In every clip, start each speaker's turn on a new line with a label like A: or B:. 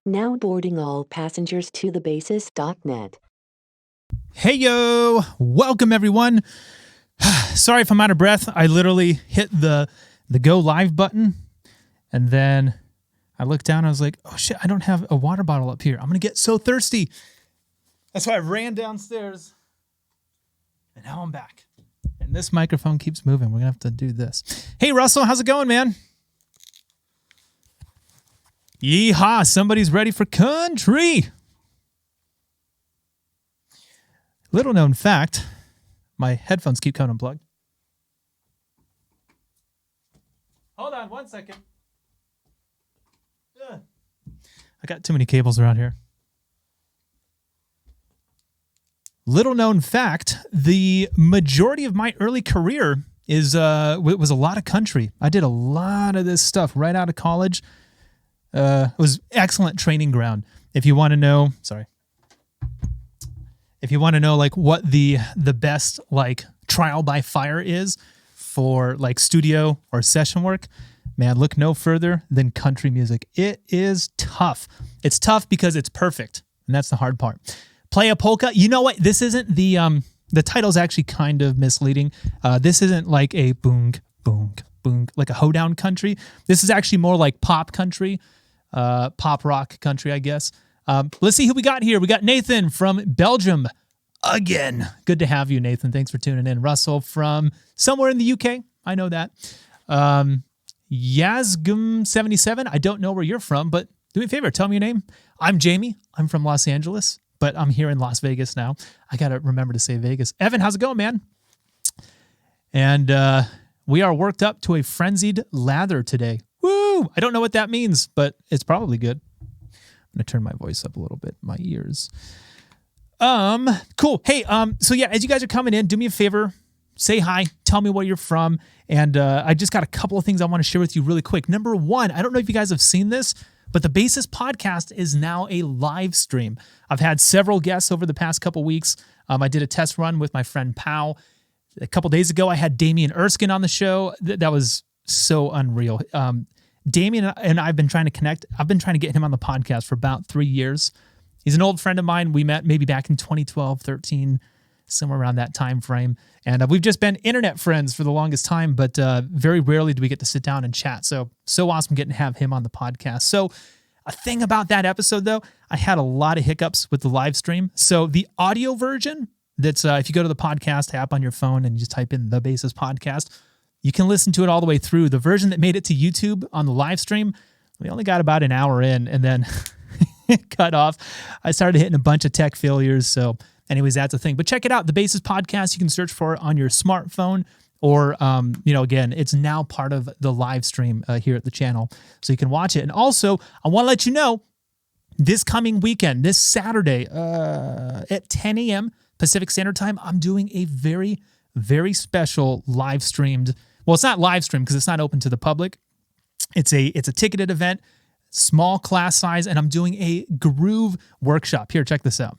A: Now boarding all passengers to the bassist.net.
B: Hey, yo! Welcome, everyone. Sorry if I'm out of breath. I literally hit the go live button, and then I looked down and I was like, oh shit, I don't have a water bottle up here. I'm going to get so thirsty. That's why I ran downstairs, and now I'm back. And this microphone keeps moving. We're going to have to do this. Hey, Russell, how's it going, man? Yeehaw, somebody's ready for country. Little known fact, my headphones keep coming unplugged. Hold on 1 second. Ugh. I got too many cables around here. Little known fact, the majority of my early career was a lot of country. I did a lot of this stuff right out of college. It was excellent training ground. If you want to know, like what the best like trial by fire is for like studio or session work, man, look no further than country music. It is tough. It's tough because it's perfect, and that's the hard part. Play a polka. You know what? This isn't the title's actually kind of misleading. This isn't like a boom, boom, boom, like a hoedown country. This is actually more like pop country. Pop rock country, I guess. Let's see who we got here. We got Nathan from Belgium again. Good to have you, Nathan. Thanks for tuning in. Russell from somewhere in the UK. I know that. Yazgum77. I don't know where you're from, but do me a favor. Tell me your name. I'm Jamie. I'm from Los Angeles, but I'm here in Las Vegas now. I got to remember to say Vegas. Evan, how's it going, man? And we are worked up to a frenzied lather today. Woo! I don't know what that means, but it's probably good. I'm going to turn my voice up a little bit, my ears. Cool. Hey, so yeah, as you guys are coming in, do me a favor, say hi, tell me where you're from, and I just got a couple of things I want to share with you really quick. Number one, I don't know if you guys have seen this, but the Bassist podcast is now a live stream. I've had several guests over the past couple weeks. I did a test run with my friend Pow. A couple days ago, I had Damian Erskine on the show. That was so unreal. Damien and I've been trying to connect. I've been trying to get him on the podcast for about 3 years. He's an old friend of mine. We met maybe back in 2012, 13, somewhere around that time frame. And we've just been internet friends for the longest time, but very rarely do we get to sit down and chat. So awesome getting to have him on the podcast. So a thing about that episode, though, I had a lot of hiccups with the live stream. So the audio version, that's if you go to the podcast app on your phone and you just type in the Bassist podcast, you can listen to it all the way through. The version that made it to YouTube on the live stream, we only got about an hour in, and then it cut off. I started hitting a bunch of tech failures. So anyways, that's a thing. But check it out. The Bassist podcast, you can search for it on your smartphone, or, again, it's now part of the live stream here at the channel. So you can watch it. And also, I want to let you know, this coming weekend, this Saturday at 10 a.m. Pacific Standard Time, I'm doing a very, very special live streamed. Well, it's not live streamed because it's not open to the public. It's a ticketed event, small class size, and I'm doing a groove workshop. Here, check this out.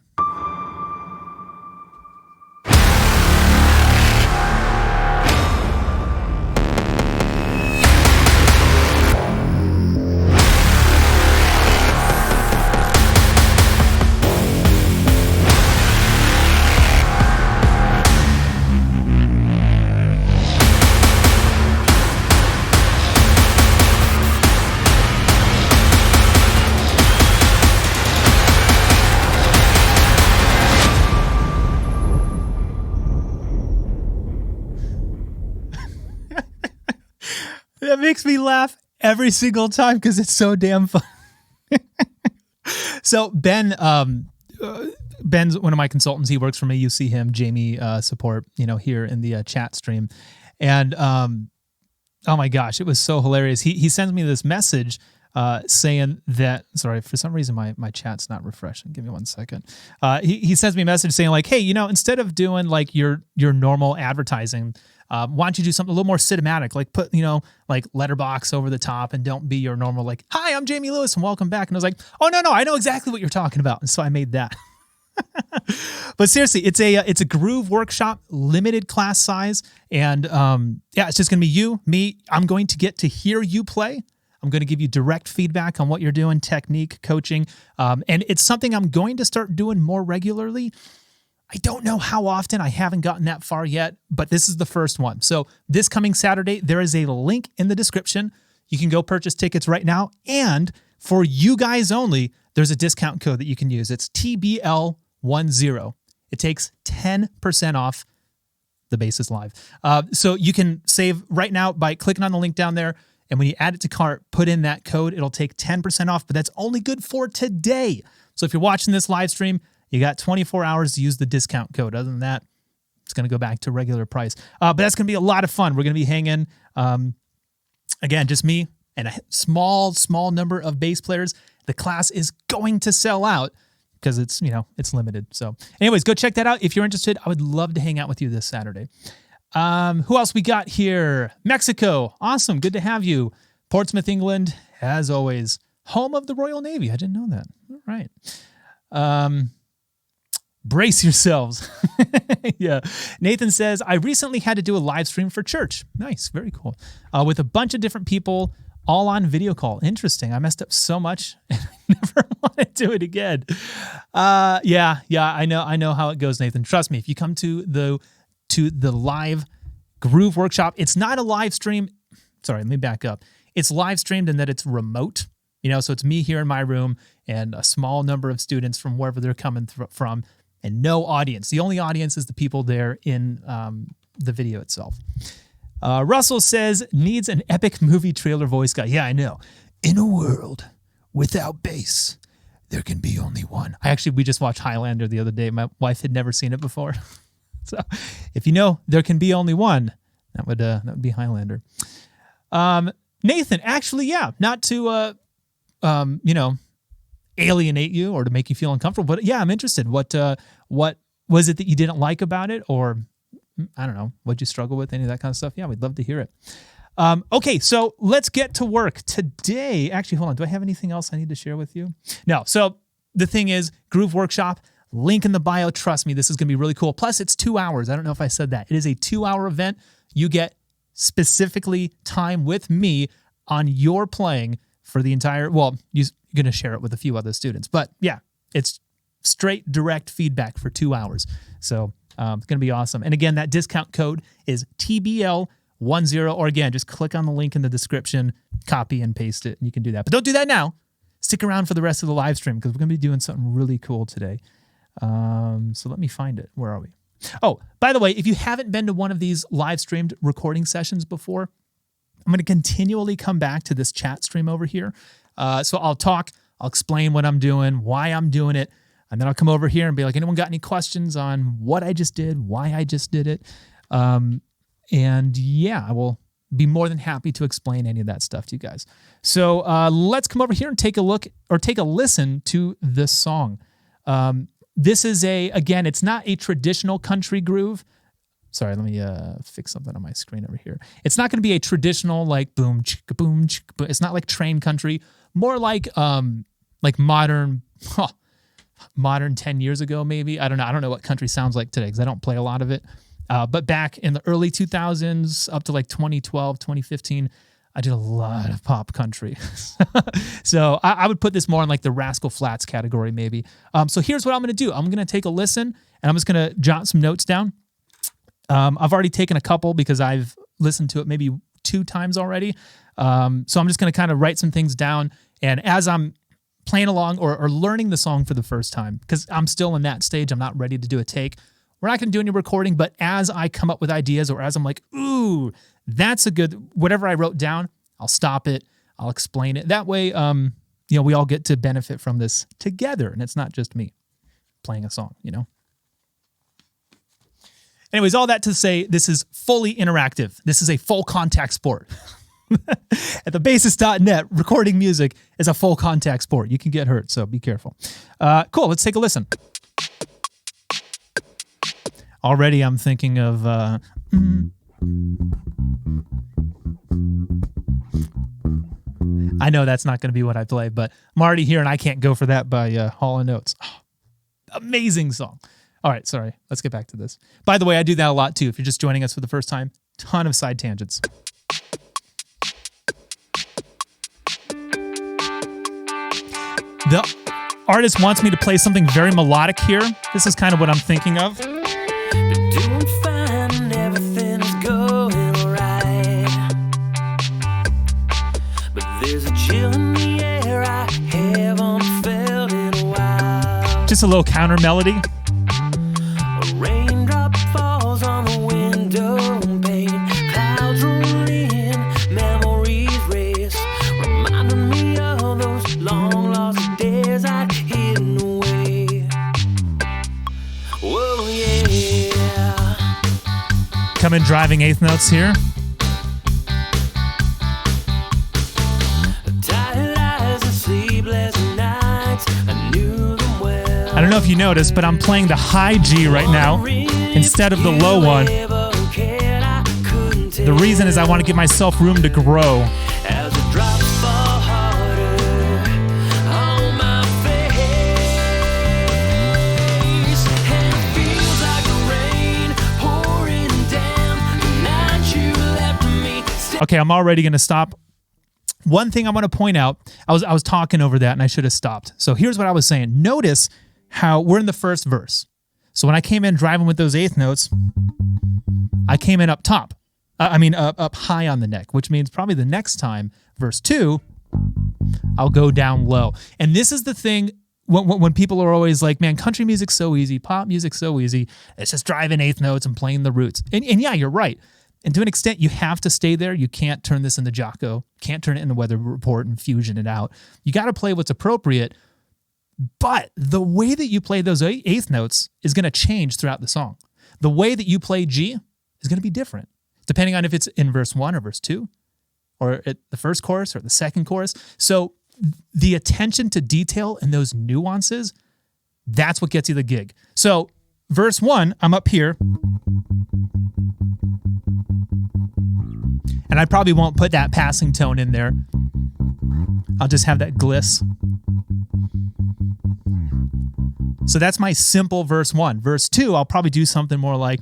B: That makes me laugh every single time because it's so damn fun. So Ben's one of my consultants. He works for me. You see him, Jamie, support, here in the chat stream. And Oh my gosh, it was so hilarious. He sends me this message saying that, sorry, for some reason my chat's not refreshing. Give me 1 second. He sends me a message saying like, hey, instead of doing like your normal advertising, why don't you do something a little more cinematic? Like put, like letterbox over the top and don't be your normal like, hi, I'm Jamie Lewis and welcome back. And I was like, oh, no, I know exactly what you're talking about. And so I made that. But seriously, it's a Groove workshop, limited class size. And it's just going to be me. I'm going to get to hear you play. I'm going to give you direct feedback on what you're doing, technique, coaching. And it's something I'm going to start doing more regularly. I don't know how often. I haven't gotten that far yet, but this is the first one. So this coming Saturday, there is a link in the description. You can go purchase tickets right now. And for you guys only, there's a discount code that you can use. It's TBL10. It takes 10% off the Bassist Live. So you can save right now by clicking on the link down there. And when you add it to cart, put in that code, it'll take 10% off, but that's only good for today. So if you're watching this live stream, you got 24 hours to use the discount code. Other than that, it's going to go back to regular price. But that's going to be a lot of fun. We're going to be hanging, again, just me and a small number of bass players. The class is going to sell out because it's limited. So anyways, go check that out. If you're interested, I would love to hang out with you this Saturday. Who else we got here? Mexico. Awesome. Good to have you. Portsmouth, England, as always. Home of the Royal Navy. I didn't know that. All right. Brace yourselves. Yeah. Nathan says, I recently had to do a live stream for church. Nice. Very cool. With a bunch of different people all on video call. Interesting. I messed up so much and I never want to do it again. Yeah. I know how it goes, Nathan. Trust me. If you come to the live Groove workshop, it's not a live stream. Sorry, let me back up. It's live streamed in that it's remote, so it's me here in my room and a small number of students from wherever they're coming from and no audience. The only audience is the people there in the video itself. Russell says, needs an epic movie trailer voice guy. Yeah, I know. In a world without bass, there can be only one. We just watched Highlander the other day. My wife had never seen it before. So if there can be only one, that would be Highlander. Nathan, not to alienate you or to make you feel uncomfortable, but yeah, I'm interested. What was it that you didn't like about it, or I don't know, what'd you struggle with, any of that kind of stuff? Yeah, we'd love to hear it. Okay, so let's get to work today. Actually, hold on. Do I have anything else I need to share with you? No. So the thing is, Groove Workshop. Link in the bio. Trust me, this is going to be really cool. Plus, it's 2 hours. I don't know if I said that. It is a 2-hour event. You get specifically time with me on your playing for the entire, you're going to share it with a few other students. But yeah, it's straight direct feedback for 2 hours. So it's going to be awesome. And again, that discount code is TBL10. Or again, just click on the link in the description, copy and paste it, and you can do that. But don't do that now. Stick around for the rest of the live stream because we're going to be doing something really cool today. So let me find it. Where are we? Oh, by the way, if you haven't been to one of these live streamed recording sessions before, I'm going to continually come back to this chat stream over here. So I'll explain what I'm doing, why I'm doing it, and then I'll come over here and be like, anyone got any questions on what I just did, why I just did it? And yeah, I will be more than happy to explain any of that stuff to you guys. So let's come over here and take a look or take a listen to this song. This is again, it's not a traditional country groove. Sorry, let me fix something on my screen over here. It's not going to be a traditional like boom, chicka, boom, chicka, boom. It's not like train country. More like modern 10 years ago maybe. I don't know. I don't know what country sounds like today because I don't play a lot of it. But back in the early 2000s up to like 2012, 2015, I did a lot of pop country. So I would put this more in like the Rascal Flatts category maybe. So here's what I'm going to do. I'm going to take a listen and I'm just going to jot some notes down. I've already taken a couple because I've listened to it maybe 2 times already. So I'm just going to kind of write some things down. And as I'm playing along or learning the song for the first time, because I'm still in that stage, I'm not ready to do a take. We're not going to do any recording, but as I come up with ideas or as I'm like, ooh, that's a good, whatever I wrote down, I'll stop it. I'll explain it. That way, we all get to benefit from this together. And it's not just me playing a song, Anyways, all that to say, this is fully interactive. This is a full contact sport. At the bassist.net, recording music is a full contact sport. You can get hurt, so be careful. Cool, let's take a listen. Already I'm thinking of... I know that's not going to be what I play, but I'm already here and I can't go for that by Hall & Oates. Oh, amazing song. All right, sorry. Let's get back to this. By the way, I do that a lot too. If you're just joining us for the first time, ton of side tangents. The artist wants me to play something very melodic here. This is kind of what I'm thinking of.
C: Doing fine and everything is going right. But there's a chill in the air I haven't felt in a while.
B: Just a little counter melody.
C: A raindrop falls on the window pane. Clouds roll in, memories race, reminding me of those long lost days I'd hidden away. Whoa, yeah.
B: Come in driving eighth notes here.
C: Tired eyes and sleepless nights, I knew them well.
B: I don't know if you noticed, but I'm playing the high G right now instead of the low one. The reason is I want to give myself room to grow.
C: As the drops fall harder on my face, and it feels like the rain pouring down the night you left me.
B: Okay, I'm already going to stop. One thing I want to point out, I was talking over that and I should have stopped. So here's what I was saying. Notice how we're in the first verse. So when I came in driving with those eighth notes, I came in up top. Up high on the neck, which means probably the next time, verse 2, I'll go down low. And this is the thing when people are always like, man, country music's so easy, pop music's so easy. It's just driving eighth notes and playing the roots. And yeah, you're right. And to an extent, you have to stay there. You can't turn this into Jocko. Can't turn it into Weather Report and fusion it out. You got to play what's appropriate. But the way that you play those eighth notes is going to change throughout the song. The way that you play G is going to be different, depending on if it's in verse 1 or verse 2, or at the first chorus or the second chorus. So the attention to detail and those nuances, that's what gets you the gig. So verse 1, I'm up here. And I probably won't put that passing tone in there. I'll just have that gliss. So that's my simple verse 1. Verse 2, I'll probably do something more like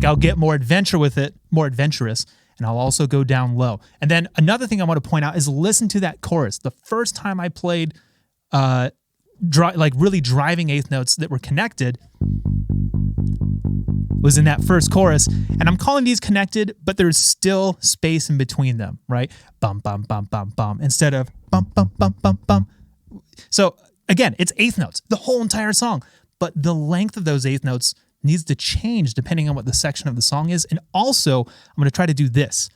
B: I'll get more adventure with it, more adventurous, and I'll also go down low. And then another thing I want to point out is listen to that chorus. The first time I played really driving eighth notes that were connected was in that first chorus. And I'm calling these connected, but there's still space in between them, right? Bum, bum, bum, bum, bum, instead of bum, bum, bum, bum, bum. So again, it's eighth notes, the whole entire song. But the length of those eighth notes needs to change depending on what the section of the song is. And also, I'm going to try to do this.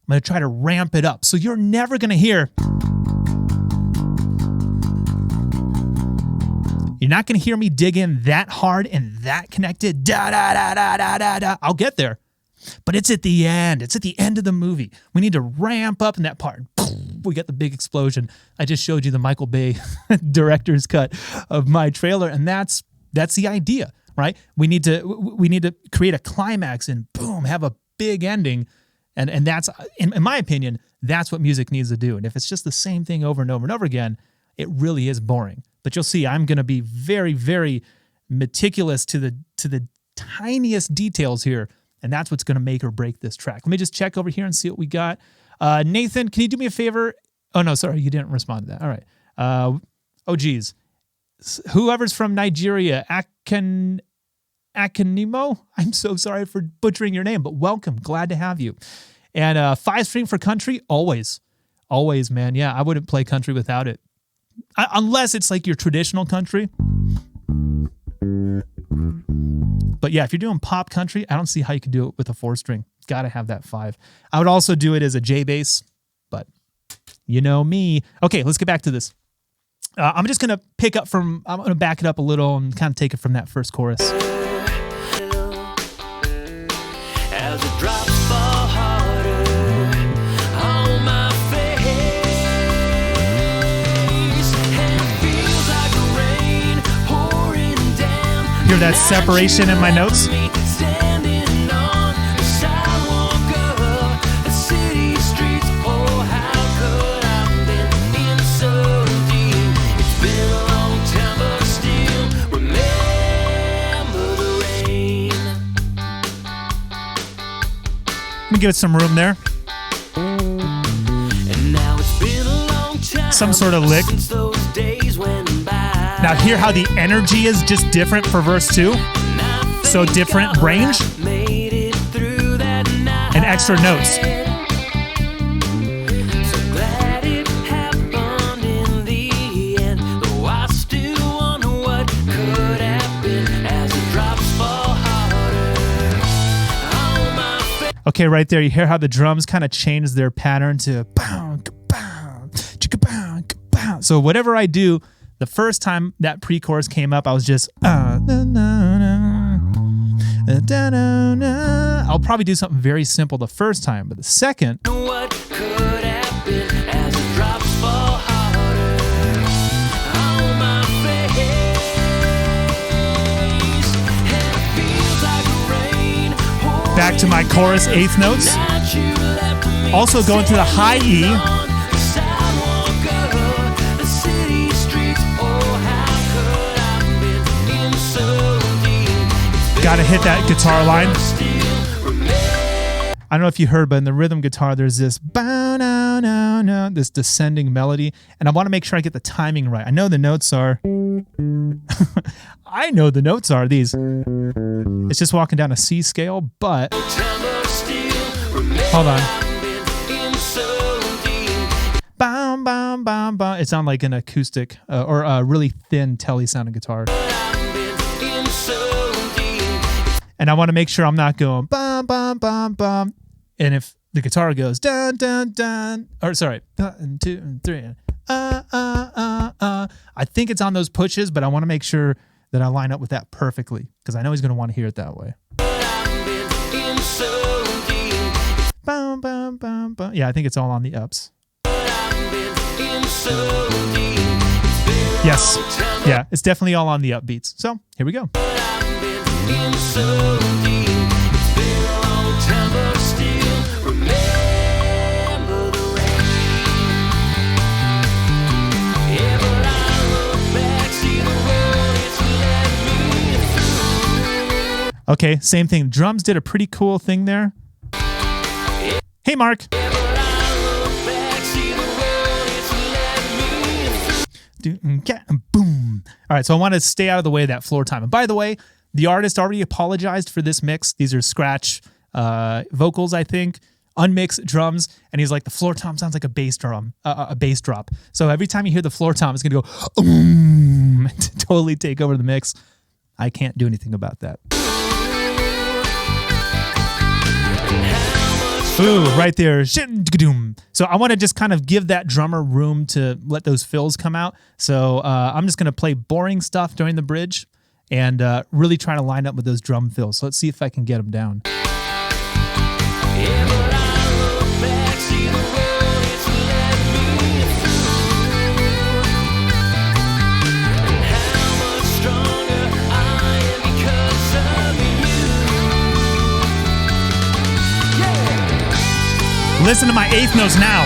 B: I'm going to try to ramp it up. So you're never going to hear... You're not going to hear me dig in that hard and that connected. Da, da, da, da, da, da, da. I'll get there. But it's at the end. It's at the end of the movie. We need to ramp up in that part. We got the big explosion. I just showed you the Michael Bay director's cut of my trailer, and that's the idea, right? We need to create a climax and boom, have a big ending. And that's, in my opinion, that's what music needs to do. And if it's just the same thing over and over and over again, it really is boring. But you'll see I'm going to be very, very meticulous to the tiniest details here, and that's what's going to make or break this track. Let me just check over here and see what we got. Nathan, can you do me a favor? Oh, no, sorry, you didn't respond to that. All right. Oh, geez. Whoever's from Nigeria, Akanimo, I'm so sorry for butchering your name, but welcome. Glad to have you. And 5 string for country, always. Always, man. Yeah, I wouldn't play country without it. Unless it's like your traditional country. But yeah, if you're doing pop country, I don't see how you could do it with a 4 string. Got to have that 5. I would also do it as a J bass, but you know me. Okay, let's get back to this. I'm just going to I'm going to back it up a little and kind of take it from that first chorus.
C: As
B: Hear that separation in my notes?
C: Standing on the sidewalk of the city streets. Oh, how could I been in so deep? It's been a long time, but still remember the rain.
B: Let me give it some room there.
C: And now it's been a long time
B: Some sort of lick.
C: since those days went by.
B: Now hear how the energy is just different for verse 2? So different range and extra notes. Okay, right there, you hear how the drums kind of change their pattern to bow, bow, chicka bow, bow. So whatever I do, the first time that pre-chorus came up, I was just na, na, na, da, na, na. I'll probably do something very simple the first time, but the second,
C: What could happen as the drops fall harder on my face? And it feels like rain.
B: back to my chorus eighth notes.
C: That you left me
B: Also going to the high E.
C: on the sidewalk of the city streets. Oh, how could I been in so deep?
B: Gotta hit that guitar line.
C: Still remember.
B: I don't know if you heard, but in the rhythm guitar, there's this bow, no, no, no, this descending melody, and I want to make sure I get the timing right. I know the notes are. I know the notes are these. It's just walking down a C scale, but hold on. Bam, bam, bam, bam. It's on like an acoustic or a really thin telly sounding guitar. And I want to make sure I'm not going bum, bum, bum, bum. And if the guitar goes dun, dun, dun, or sorry, 1, 2, and 3, I think it's on those pushes, but I want to make sure that I line up with that perfectly because I know he's going to want to hear it that way. Bum, bum, bum, bum. Yeah, I think it's all on the ups. Yes. Yeah, it's definitely all on the upbeats. So here we go. Okay, same thing. Drums did a pretty cool thing there. Hey, Mark. Boom. All right, so I want to stay out of the way of that floor time. And by the way, the artist already apologized for this mix. These are scratch vocals, I think, unmixed drums, and he's like, the floor tom sounds like a bass drum, a bass drop. So every time you hear the floor tom, it's gonna go to totally take over the mix. I can't do anything about that. Ooh, right there. So I want to just kind of give that drummer room to let those fills come out. So I'm just going to play boring stuff during the bridge and really try to line up with those drum fills. So let's see if I can get them down. Listen to my eighth notes now.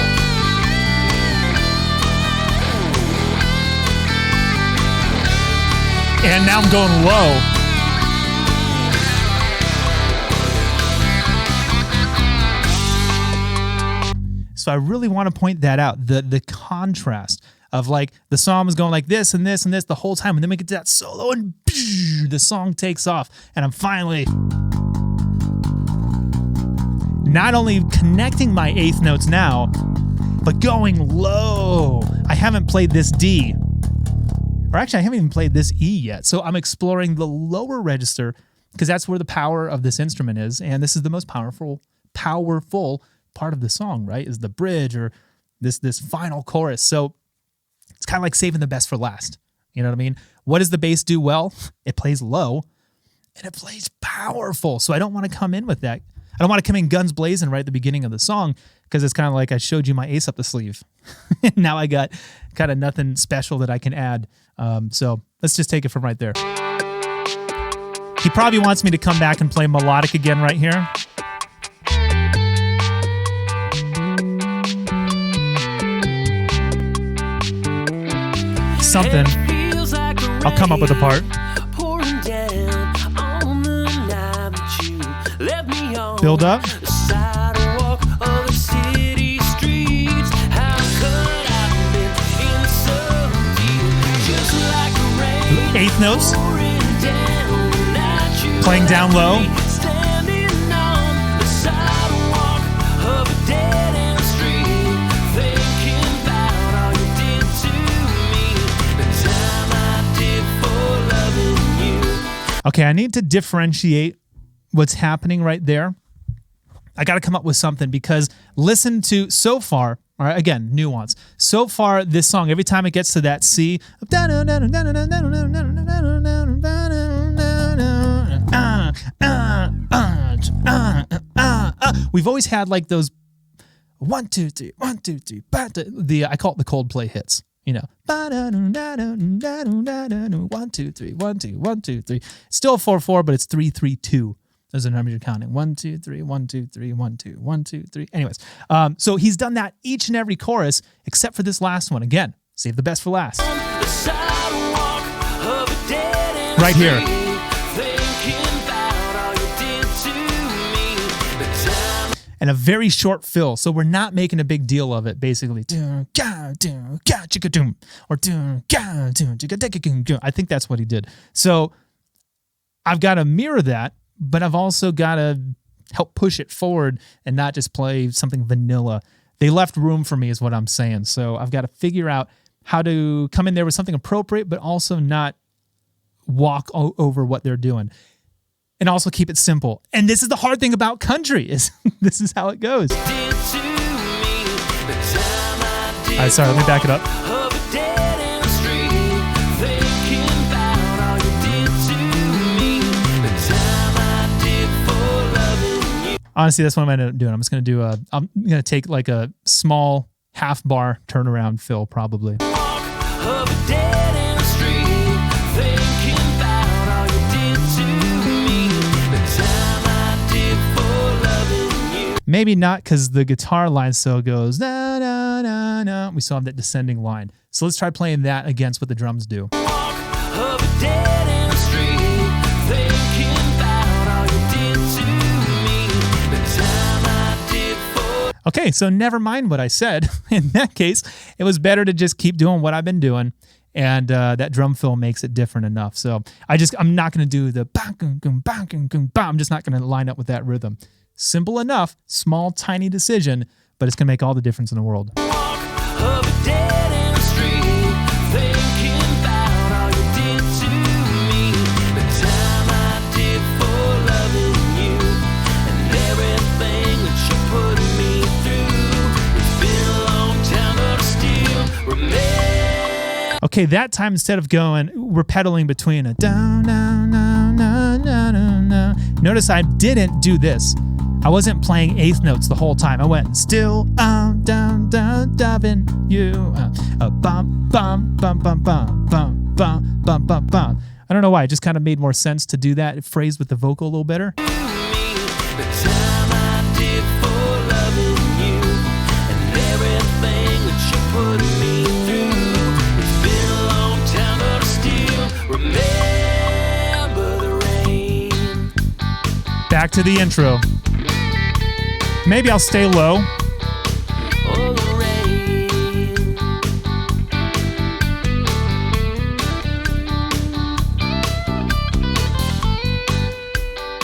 B: And now I'm going low. So I really want to point that out. The contrast of like the song is going like this and this and this the whole time. And then we get to that solo and the song takes off. And I'm finally not only connecting my eighth notes now, but going low. I haven't played this D. Or actually, I haven't even played this E yet. So I'm exploring the lower register because that's where the power of this instrument is. And this is the most powerful part of the song, right? Is the bridge or this final chorus. So it's kind of like saving the best for last. You know what I mean? What does the bass do well? It plays low and it plays powerful. So I don't want to come in with that. I don't want to come in guns blazing right at the beginning of the song because it's kind of like I showed you my ace up the sleeve. Now I got kind of nothing special that I can add. So let's just take it from right there. He probably wants me to come back and play melodic again right here. Something. I'll come up with a part. Build up. Eighth notes. Playing down low. Okay, I need to differentiate what's happening right there. I got to come up with something because listen to so far, all right, again, nuance. So far, this song, every time it gets to that C, we've always had like those 1, 2, 3, 1, 2, 3, I call it the Coldplay hits. You know, 1, 2, 3, 1, 2, 1, 2, 3. Still 4, 4, but it's 3, 3, 2. Those are the numbers you're counting. 1, 2, 3, 1, 2, 3, 1, 2, 1, 2, 3. Anyways, so he's done that each and every chorus except for this last one. Again, save the best for last. Right here. And a very short fill, so we're not making a big deal of it, basically. Or I think that's what he did. So I've got to mirror that, but I've also got to help push it forward and not just play something vanilla. They left room for me is what I'm saying. So I've got to figure out how to come in there with something appropriate, but also not walk over what they're doing. And also keep it simple. And this is the hard thing about country is this is how it goes. All right, sorry, let me back it up. Honestly, that's what I'm going to end up doing. I'm just going to do I'm going to take like a small half bar turnaround fill probably. Maybe not because the guitar line still goes, na, na, na, na. We still have that descending line. So let's try playing that against what the drums do. Okay, so never mind what I said. In that case, it was better to just keep doing what I've been doing. And that drum fill makes it different enough. So I'm not going to do the I'm just not going to line up with that rhythm. Simple enough, small, tiny decision, but it's going to make all the difference in the world. Okay, that time instead of going, we're pedaling between a down, down, down, down, down, down, down. Notice I didn't do this. I wasn't playing eighth notes the whole time. I went still down, down, diving you. Bum, bum, bum, bum, bum, bum, bum, bum, bum, bum. I don't know why. It just kind of made more sense to do that phrase with the vocal a little better. Back to the intro. Maybe I'll stay low.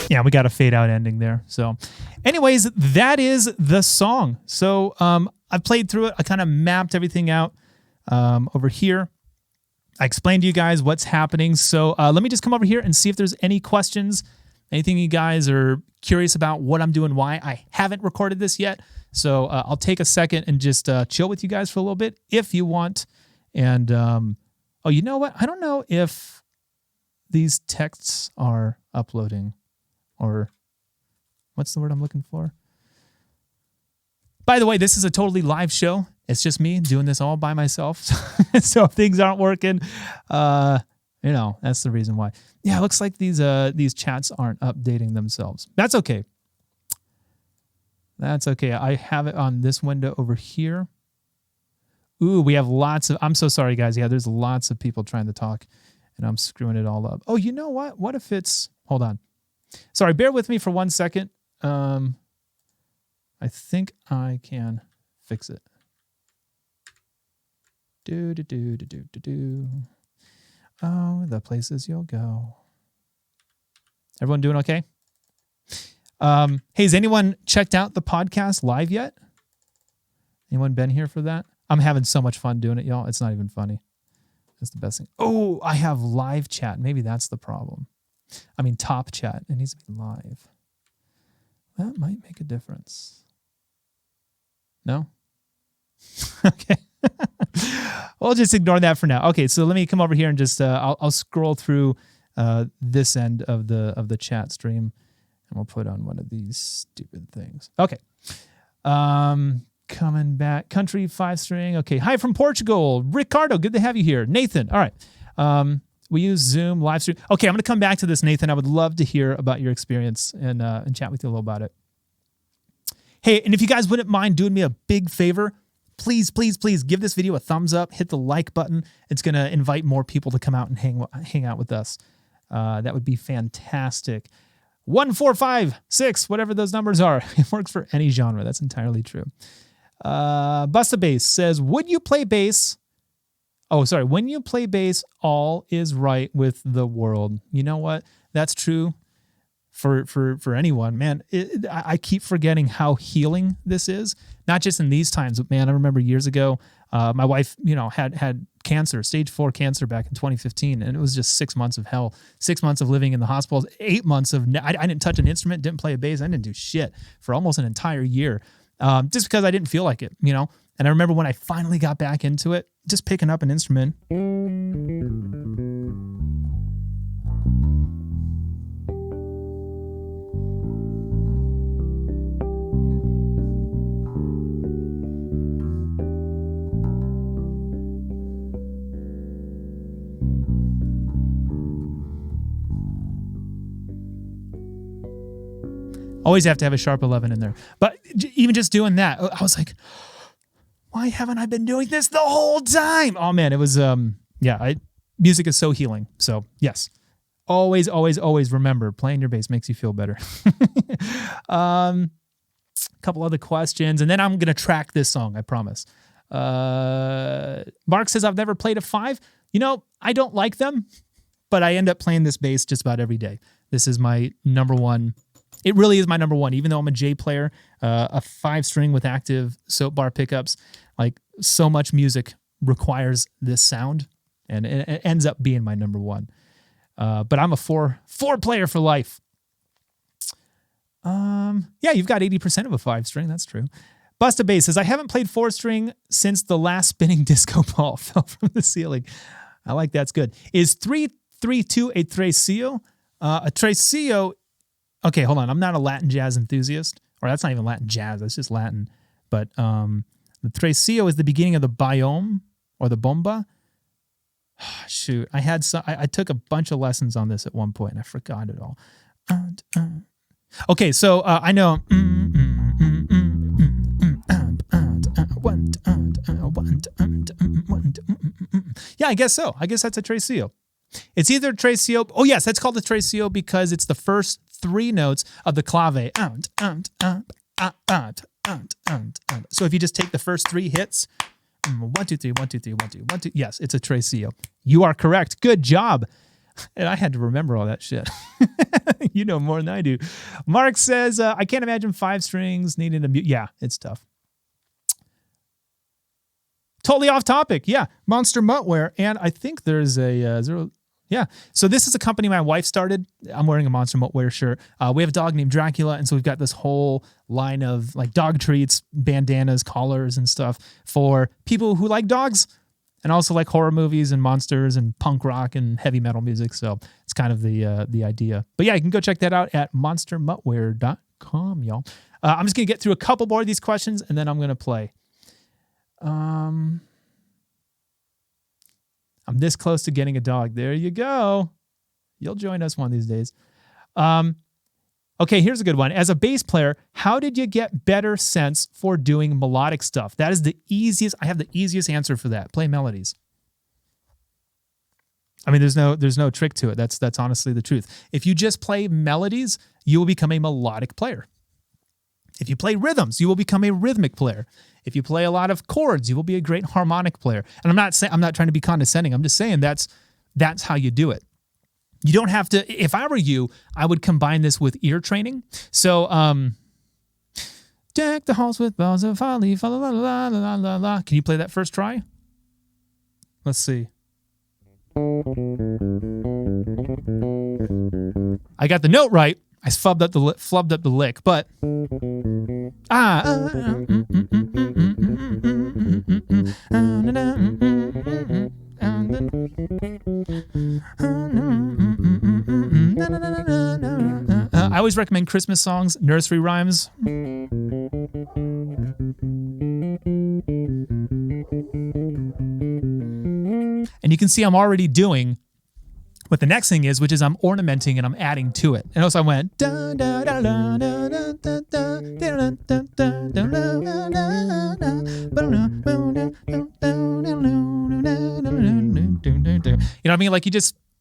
B: Yeah, we got a fade out ending there. So anyways, that is the song. So I've played through it. I kind of mapped everything out over here. I explained to you guys what's happening. So let me just come over here and see if there's any questions. Anything you guys are curious about what I'm doing, why I haven't recorded this yet. So I'll take a second and just chill with you guys for a little bit if you want. And, oh, you know what? I don't know if these texts are uploading or what's the word I'm looking for? By the way, this is a totally live show. It's just me doing this all by myself. So if things aren't working, That's the reason why. Yeah, it looks like these chats aren't updating themselves. That's okay. That's okay. I have it on this window over here. Ooh, we have lots of, I'm so sorry, guys. Yeah, there's lots of people trying to talk, and I'm screwing it all up. Oh, you know what? What if it's, hold on. Sorry, bear with me for 1 second. I think I can fix it. Do. Oh, the places you'll go. Everyone doing okay? Hey, has anyone checked out the podcast live yet? Anyone been here for that? I'm having so much fun doing it, y'all. It's not even funny. That's the best thing. Oh, I have live chat. Maybe that's the problem. I mean, top chat. It needs to be live. That might make a difference. No? Okay. We'll just ignore that for now. Okay, so let me come over here and just I'll scroll through this end of the chat stream, and we'll put on one of these stupid things. Okay. Coming back. Country 5-string. Okay. Hi from Portugal. Ricardo, good to have you here. Nathan. All right. We use Zoom live stream. Okay, I'm going to come back to this, Nathan. I would love to hear about your experience and chat with you a little about it. Hey, and if you guys wouldn't mind doing me a big favor, please give this video a thumbs up. Hit the like button. It's going to invite more people to come out and hang out with us. That would be fantastic. 1, 4, 5, 6, whatever those numbers are. It works for any genre. That's entirely true. Busta Bass says, would you play bass? Oh, sorry. When you play bass, all is right with the world. You know what? That's true for anyone, man. I keep forgetting how healing this is. Not just in these times, but man, I remember years ago, my wife, had cancer, stage 4 cancer back in 2015. And it was just 6 months of hell, 6 months of living in the hospitals, 8 months of, I didn't touch an instrument, didn't play a bass. I didn't do shit for almost an entire year. Just because I didn't feel like it, And I remember when I finally got back into it, just picking up an instrument. Always have to have a sharp 11 in there. But even just doing that, I was like, why haven't I been doing this the whole time? Oh man, it was, music is so healing. So yes, always remember playing your bass makes you feel better. A couple other questions, and then I'm going to track this song, I promise. Mark says, I've never played a 5. I don't like them, but I end up playing this bass just about every day. This is my number one. It really is my number one, even though I'm a J player, a 5-string with active soap bar pickups. Like, so much music requires this sound, and it ends up being my number one. But I'm a 4 player for life. You've got 80% of a 5-string. That's true. Busta Bass says, I haven't played 4-string since the last spinning disco ball fell from the ceiling. I like that's good. Is 3-3-2 a tresillo? A tresillo. Okay, hold on. I'm not a Latin jazz enthusiast, or that's not even Latin jazz. That's just Latin. But the tresillo is the beginning of the biome or the bomba. Shoot, I took a bunch of lessons on this at one point, and I forgot it all. Okay, so I know. Yeah, I guess so. I guess that's a tresillo. It's either a tresillo. Oh yes, that's called a tresillo because it's the first 3 notes of the clave. So if you just take the first 3 hits, 1, 2, 3, 1, 2, 3, 1, 2, 1, 2. Yes, it's a tresillo. You are correct. Good job. And I had to remember all that shit. You know more than I do. Mark says, I can't imagine 5 strings needing a mute. Yeah, it's tough. Totally off topic. Yeah, Monster Muttwear. And I think there's a 0. Yeah. So this is a company my wife started. I'm wearing a Monster Muttwear shirt. We have a dog named Dracula. And so we've got this whole line of like dog treats, bandanas, collars, and stuff for people who like dogs and also like horror movies and monsters and punk rock and heavy metal music. So it's kind of the idea. But yeah, you can go check that out at monstermuttwear.com, y'all. I'm just going to get through a couple more of these questions and then I'm going to play. I'm this close to getting a dog. There you go. You'll join us one of these days. Okay, here's a good one. As a bass player, how did you get better sense for doing melodic stuff? That is the easiest. I have the easiest answer for that. Play melodies. I mean, there's no trick to it. That's honestly the truth. If you just play melodies, you will become a melodic player. If you play rhythms, you will become a rhythmic player. If you play a lot of chords, you will be a great harmonic player. And I'm not trying to be condescending. I'm just saying that's how you do it. You don't have to. If I were you, I would combine this with ear training. So, deck the halls with bells of holly, fa la la la la la la. Can you play that first try? Let's see. I got the note right. I flubbed up the lick, but I always recommend Christmas songs, nursery rhymes. And you can see I'm already doing what the next thing is, which is I'm ornamenting and I'm adding to it. And also I went da da da da da da da da da da you know what I mean? Like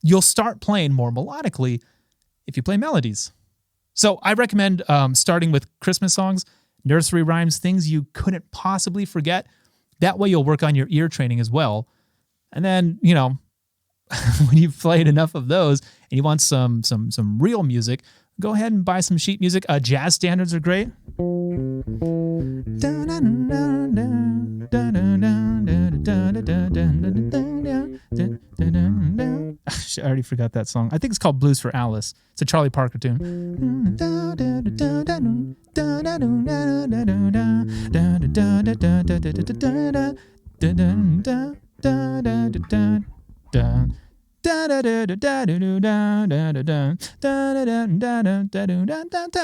B: you'll start playing more melodically if you play melodies. So I recommend starting with Christmas songs, nursery rhymes, things you couldn't possibly forget. That way you'll work on your ear training as well. And then, you know, when you've played enough of those and you want some real music, go ahead and buy some sheet music. Jazz standards are great. I already forgot that song. I think it's called Blues for Alice. It's a Charlie Parker tune.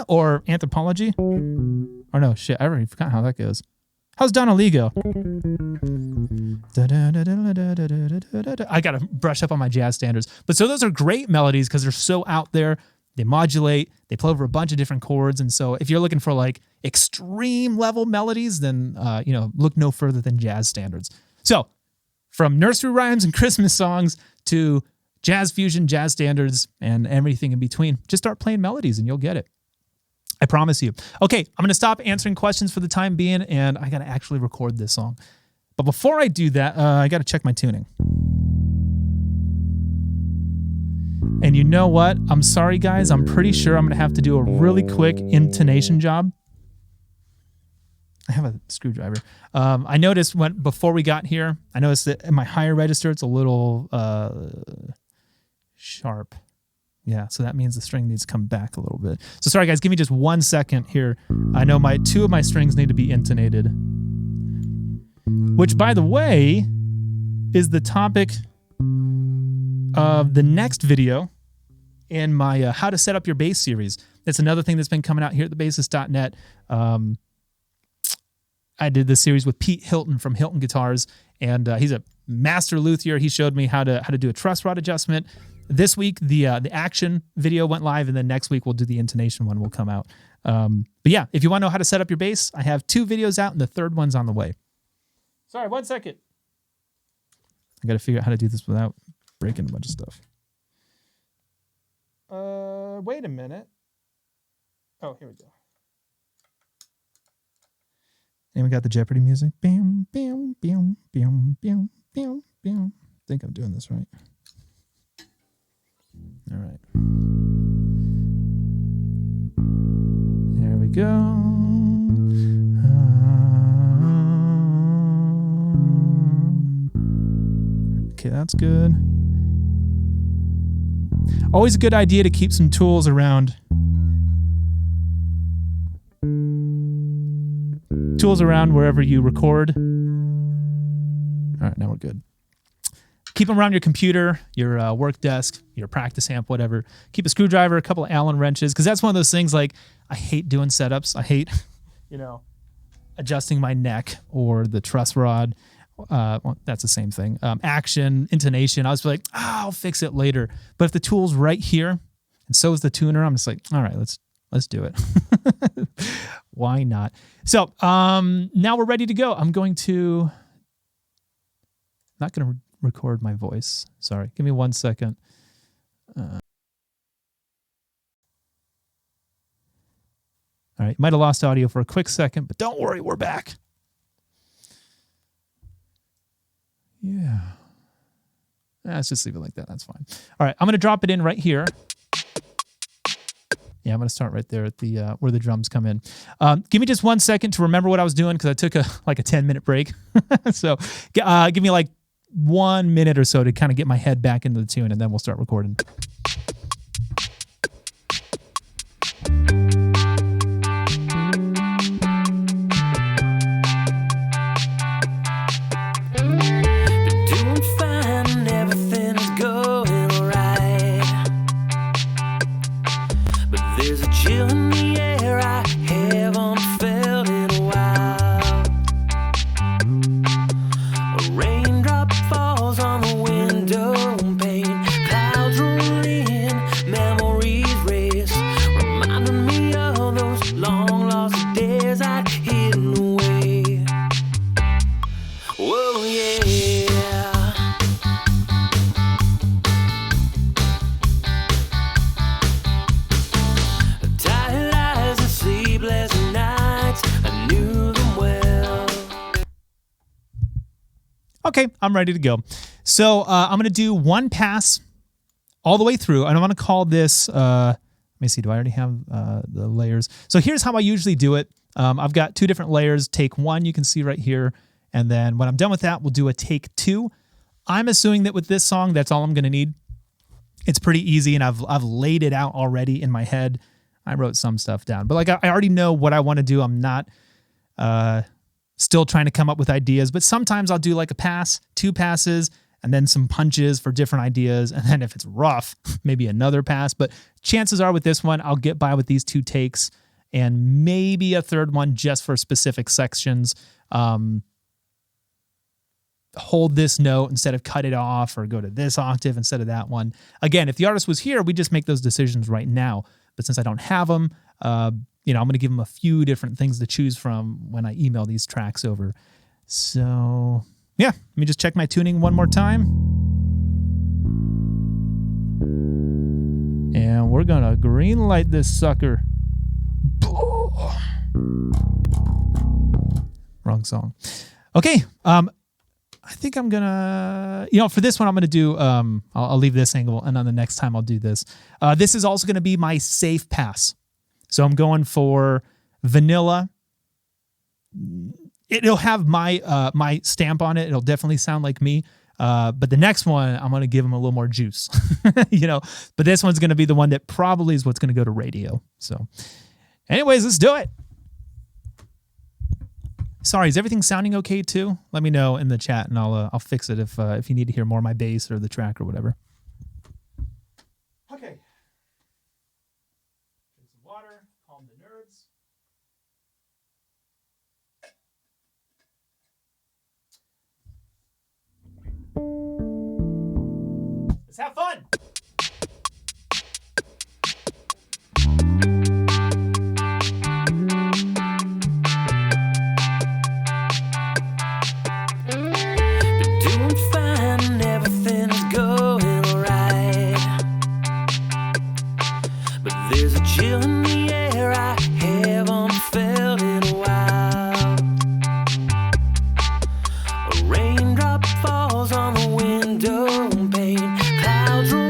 B: Or Anthropology. Or no, shit, I already forgot how that goes. How's Donna Lee go? I gotta brush up on my jazz standards. But so those are great melodies because they're so out there. They modulate, they play over a bunch of different chords. And so if you're looking for like extreme level melodies, then look no further than jazz standards. So from nursery rhymes and Christmas songs to jazz fusion, jazz standards, and everything in between, just start playing melodies and you'll get it. I promise you. Okay, I'm going to stop answering questions for the time being, and I got to actually record this song. But before I do that, I got to check my tuning. And you know what? I'm sorry, guys. I'm pretty sure I'm going to have to do a really quick intonation job. I have a screwdriver. I noticed before we got here, I noticed that in my higher register, it's a little sharp. Yeah, so that means the string needs to come back a little bit. So sorry, guys. Give me just 1 second here. I know two of my strings need to be intonated. Which, by the way, is the topic of the next video in my How to Set Up Your Bass series. That's another thing that's been coming out here at thebassist.net. I did this series with Pete Hilton from Hilton Guitars, and he's a master luthier. He showed me how to do a truss rod adjustment. This week, the action video went live, and then next week we'll do the intonation one will come out. But yeah, if you want to know how to set up your bass, I have 2 videos out, and the third one's on the way. Sorry, 1 second. I got to figure out how to do this without breaking a bunch of stuff. Wait a minute. Oh, here we go. And we got the Jeopardy music. Bam, bam, bam, bam, bam, bam, bam. I think I'm doing this right. All right. There we go. Okay, that's good. Always a good idea to keep some tools around. Tools around wherever you record. All right, now we're good. Keep them around your computer, your work desk, your practice amp, whatever. Keep a screwdriver, a couple of Allen wrenches, because that's one of those things like I hate doing setups. I hate, adjusting my neck or the truss rod well, that's the same thing. Action, intonation. I was like, I'll fix it later. But if the tool's right here, and so is the tuner, I'm just like, all right, let's do it. Why not? So now we're ready to go. I'm not going to record my voice. Sorry. Give me 1 second. All right. Might have lost audio for a quick second, but don't worry. We're back. Yeah. Let's just leave it like that. That's fine. All right. I'm going to drop it in right here. Yeah, I'm going to start right there at the where the drums come in. Give me just 1 second to remember what I was doing because I took a 10-minute break. So give me like 1 minute or so to kind of get my head back into the tune, and then we'll start recording. Okay, I'm ready to go. So I'm going to do one pass all the way through, and I'm going to call this, let me see, do I already have the layers? So here's how I usually do it. I've got 2 different layers. Take 1, you can see right here, and then when I'm done with that, we'll do a take 2. I'm assuming that with this song, that's all I'm going to need. It's pretty easy, and I've laid it out already in my head. I wrote some stuff down, but like I already know what I want to do. I'm not still trying to come up with ideas, but sometimes I'll do like a pass, 2 passes, and then some punches for different ideas. And then if it's rough, maybe another pass. But chances are with this one, I'll get by with these 2 takes and maybe a third one just for specific sections. Hold this note instead of cut it off, or go to this octave instead of that one. Again, if the artist was here, we just make those decisions right now. But since I don't have them, I'm going to give them a few different things to choose from when I email these tracks over. So yeah, let me just check my tuning one more time. And we're going to green light this sucker. Wrong song. Okay. I think I'm going to, for this one, I'm going to do, I'll leave this angle, and on the next time I'll do this. This is also going to be my safe pass. So I'm going for vanilla. It'll have my my stamp on it. It'll definitely sound like me. But the next one, I'm going to give them a little more juice, But this one's going to be the one that probably is what's going to go to radio. So anyways, let's do it. Sorry, is everything sounding okay too? Let me know in the chat, and I'll fix it if you need to hear more of my bass or the track or whatever. Okay. Drink some water, calm the nerves. Let's have fun.
C: Raindrop falls on the window pane, clouds roll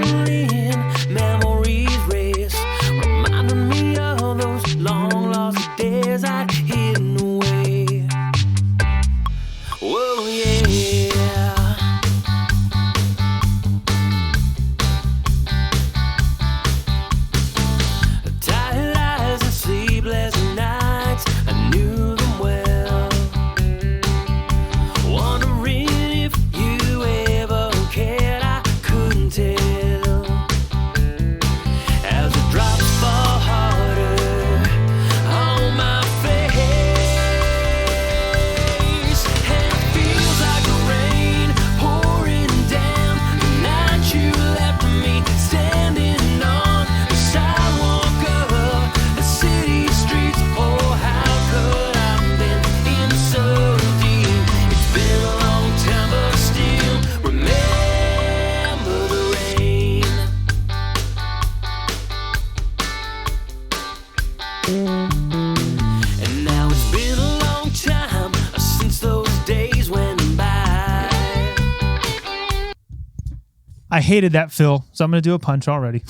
B: I hated that fill, so I'm going to do a punch already.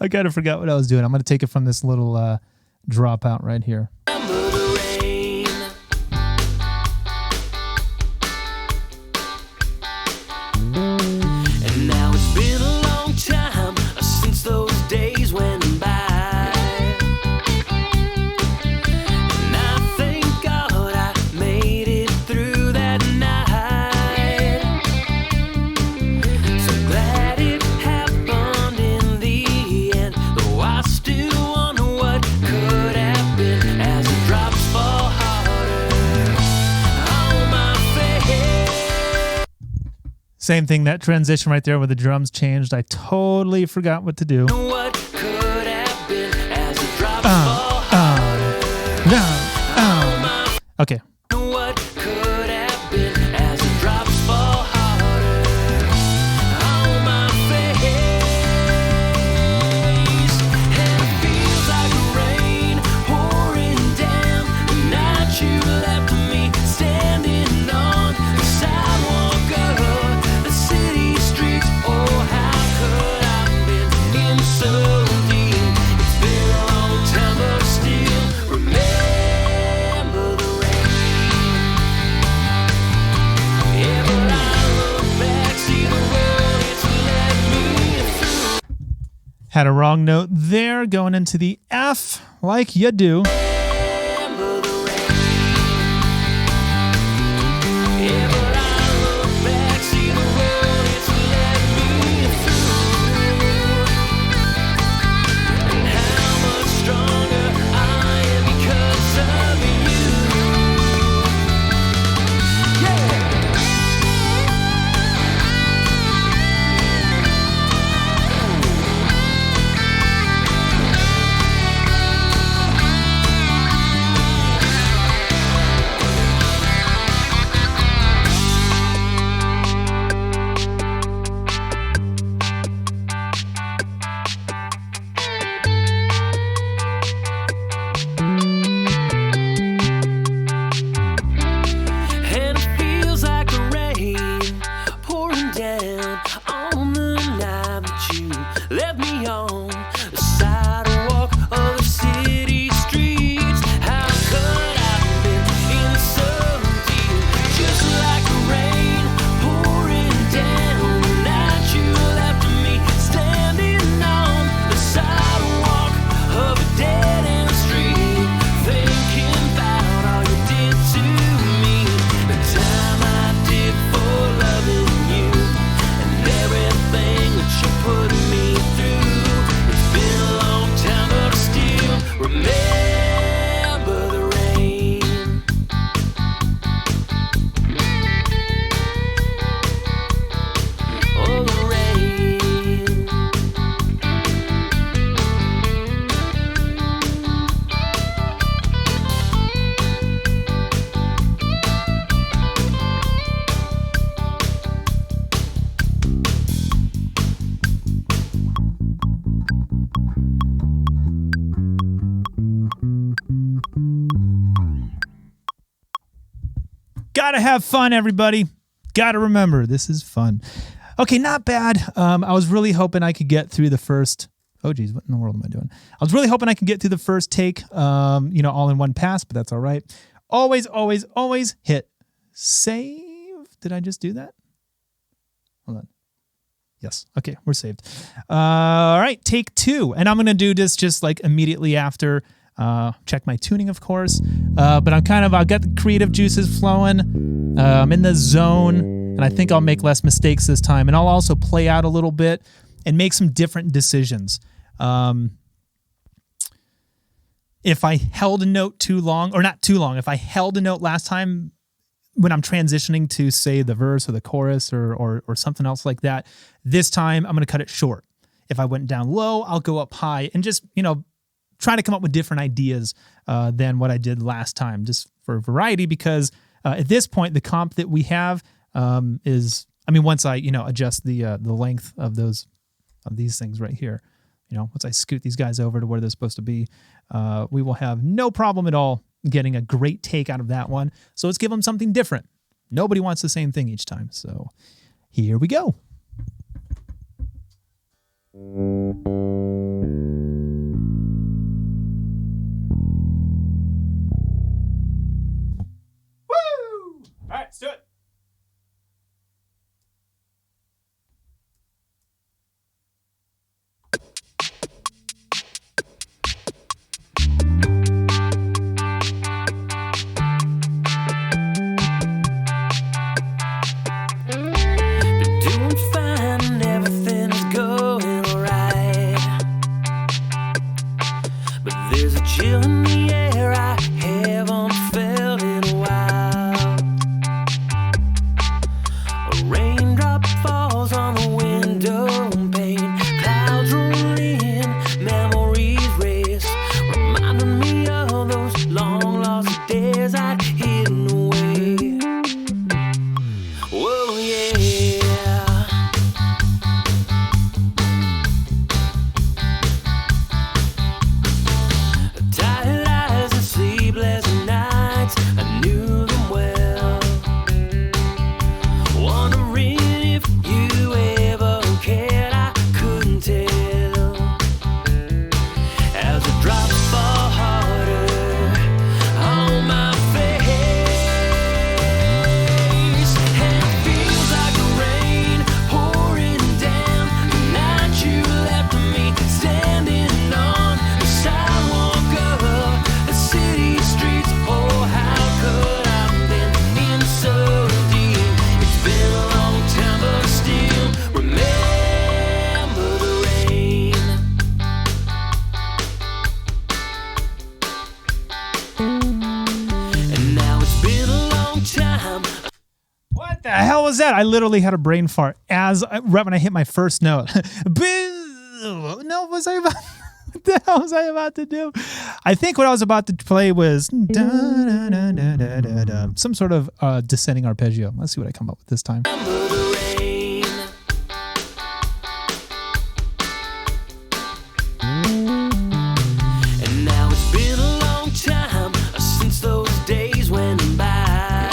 B: I kind of forgot what I was doing. I'm going to take it from this little dropout right here.
C: And now it's been a long time since those days went by. And I thank God I made it through that night. So glad it happened in the end, though I still wonder what could have been as the drops fall harder on my face.
B: Same thing, that transition right there where the drums changed. I totally forgot what to do.
C: What could have been as the drops fall harder.
B: Okay.
C: What could have been as the drops fall harder on my face. And it feels like rain pouring down. The night you left me standing on the sidewalk of the city streets. Oh, how could I have been in so deep? It's been a long time, but still remember the rain. Yeah, but I look back, see the road it's led me through.
B: Had a wrong note there, going into the F like you do.
C: Remember the rain. Yeah, but I look back, see the road it's led me through. And how much stronger I am because of you. Yeah. And it feels like the rain pouring down on the night that you left me on the sidewalk of the city streets. How could I have been in so deep? Just like the rain pouring down the night you left me standing on the sidewalk of a dead-end street, thinking about all you did to me, the time I did for loving you, and everything that you put me through. It's been a long time, but I still remember the rain. Oh, the rain.
B: Gotta have fun, everybody. Gotta remember, this is fun. Okay, not bad. I was really hoping I could get through the first. Oh, geez, what in the world am I doing? I was really hoping I could get through the first take, all in one pass, but that's all right. Always, always, always hit save. Did I just do that? Hold on. Yes. Okay, we're saved. All right, take 2. And I'm going to do this just like immediately after. Check my tuning, of course. But I've got the creative juices flowing. I'm in the zone, and I think I'll make less mistakes this time. And I'll also play out a little bit and make some different decisions. If I held a note too long, or not too long, if I held a note last time when I'm transitioning to, say, the verse or the chorus or something else like that, this time I'm going to cut it short. If I went down low, I'll go up high and just, try to come up with different ideas than what I did last time, just for variety, because at this point, the comp that we have is, once I, adjust the length of these things right here, once I scoot these guys over to where they're supposed to be, we will have no problem at all getting a great take out of that one. So let's give them something different. Nobody wants the same thing each time. So here we go. Woo! All right, let's do it.
C: Doing fine and everything's going alright. But there's a chill in the air I haven't felt in a while. A raindrop falls on the window pane. Clouds roll in, memories race, reminding me of those long lost days I'd hidden away. Whoa, yeah. Tired eyes and sleepless nights, I knew them well. Wondering if you ever cared, I couldn't tell. As the drops fall harder on my face, and it feels like the rain pouring down. The night you left me standing on the sidewalk of the city streets. Oh, how could I've been in so deep? It's been a long time, but still remember the rain. And now it's been a long time.
B: What the hell was that? I literally had a brain fart right when I hit my first note. Boo! No, was I about? What the hell was I about to do? I think what I was about to play was some sort of descending arpeggio. Let's see what I come up with this time.
C: Remember the rain. And now it's been a long time since those days went by.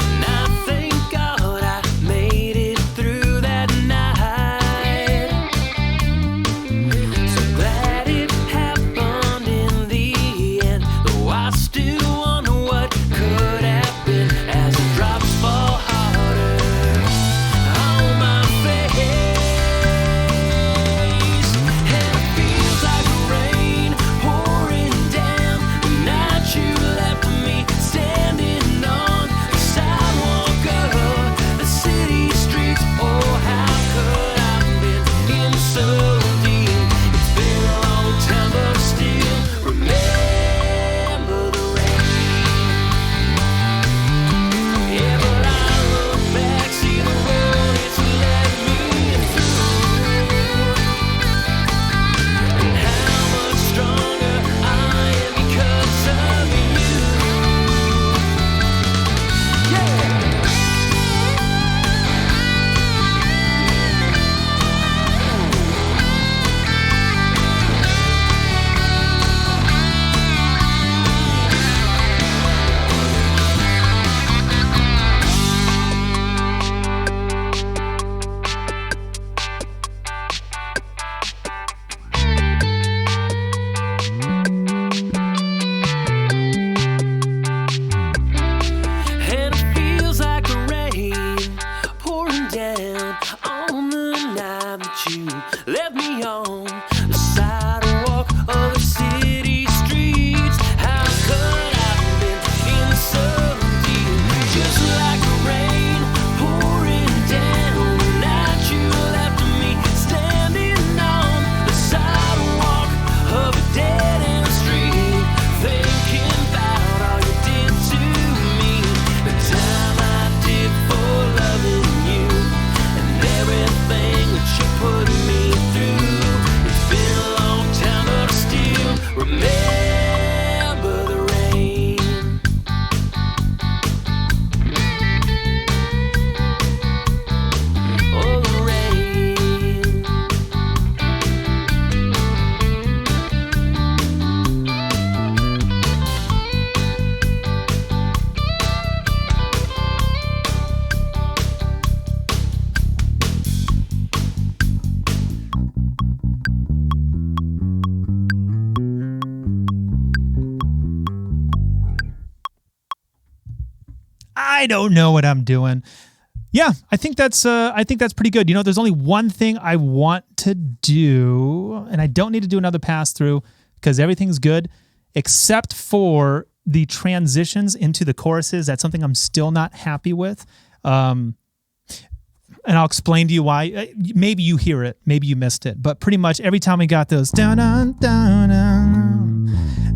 C: And I thank God I made it through that night. So glad it happened in the end, though I still wonder what could have been as the drops fall.
B: I don't know what I'm doing. Yeah, I think that's pretty good. You know, there's only one thing I want to do, and I don't need to do another pass through because everything's good, except for the transitions into the choruses. That's something I'm still not happy with. And I'll explain to you why. Maybe you hear it, maybe you missed it, but pretty much every time we got those dun dun dun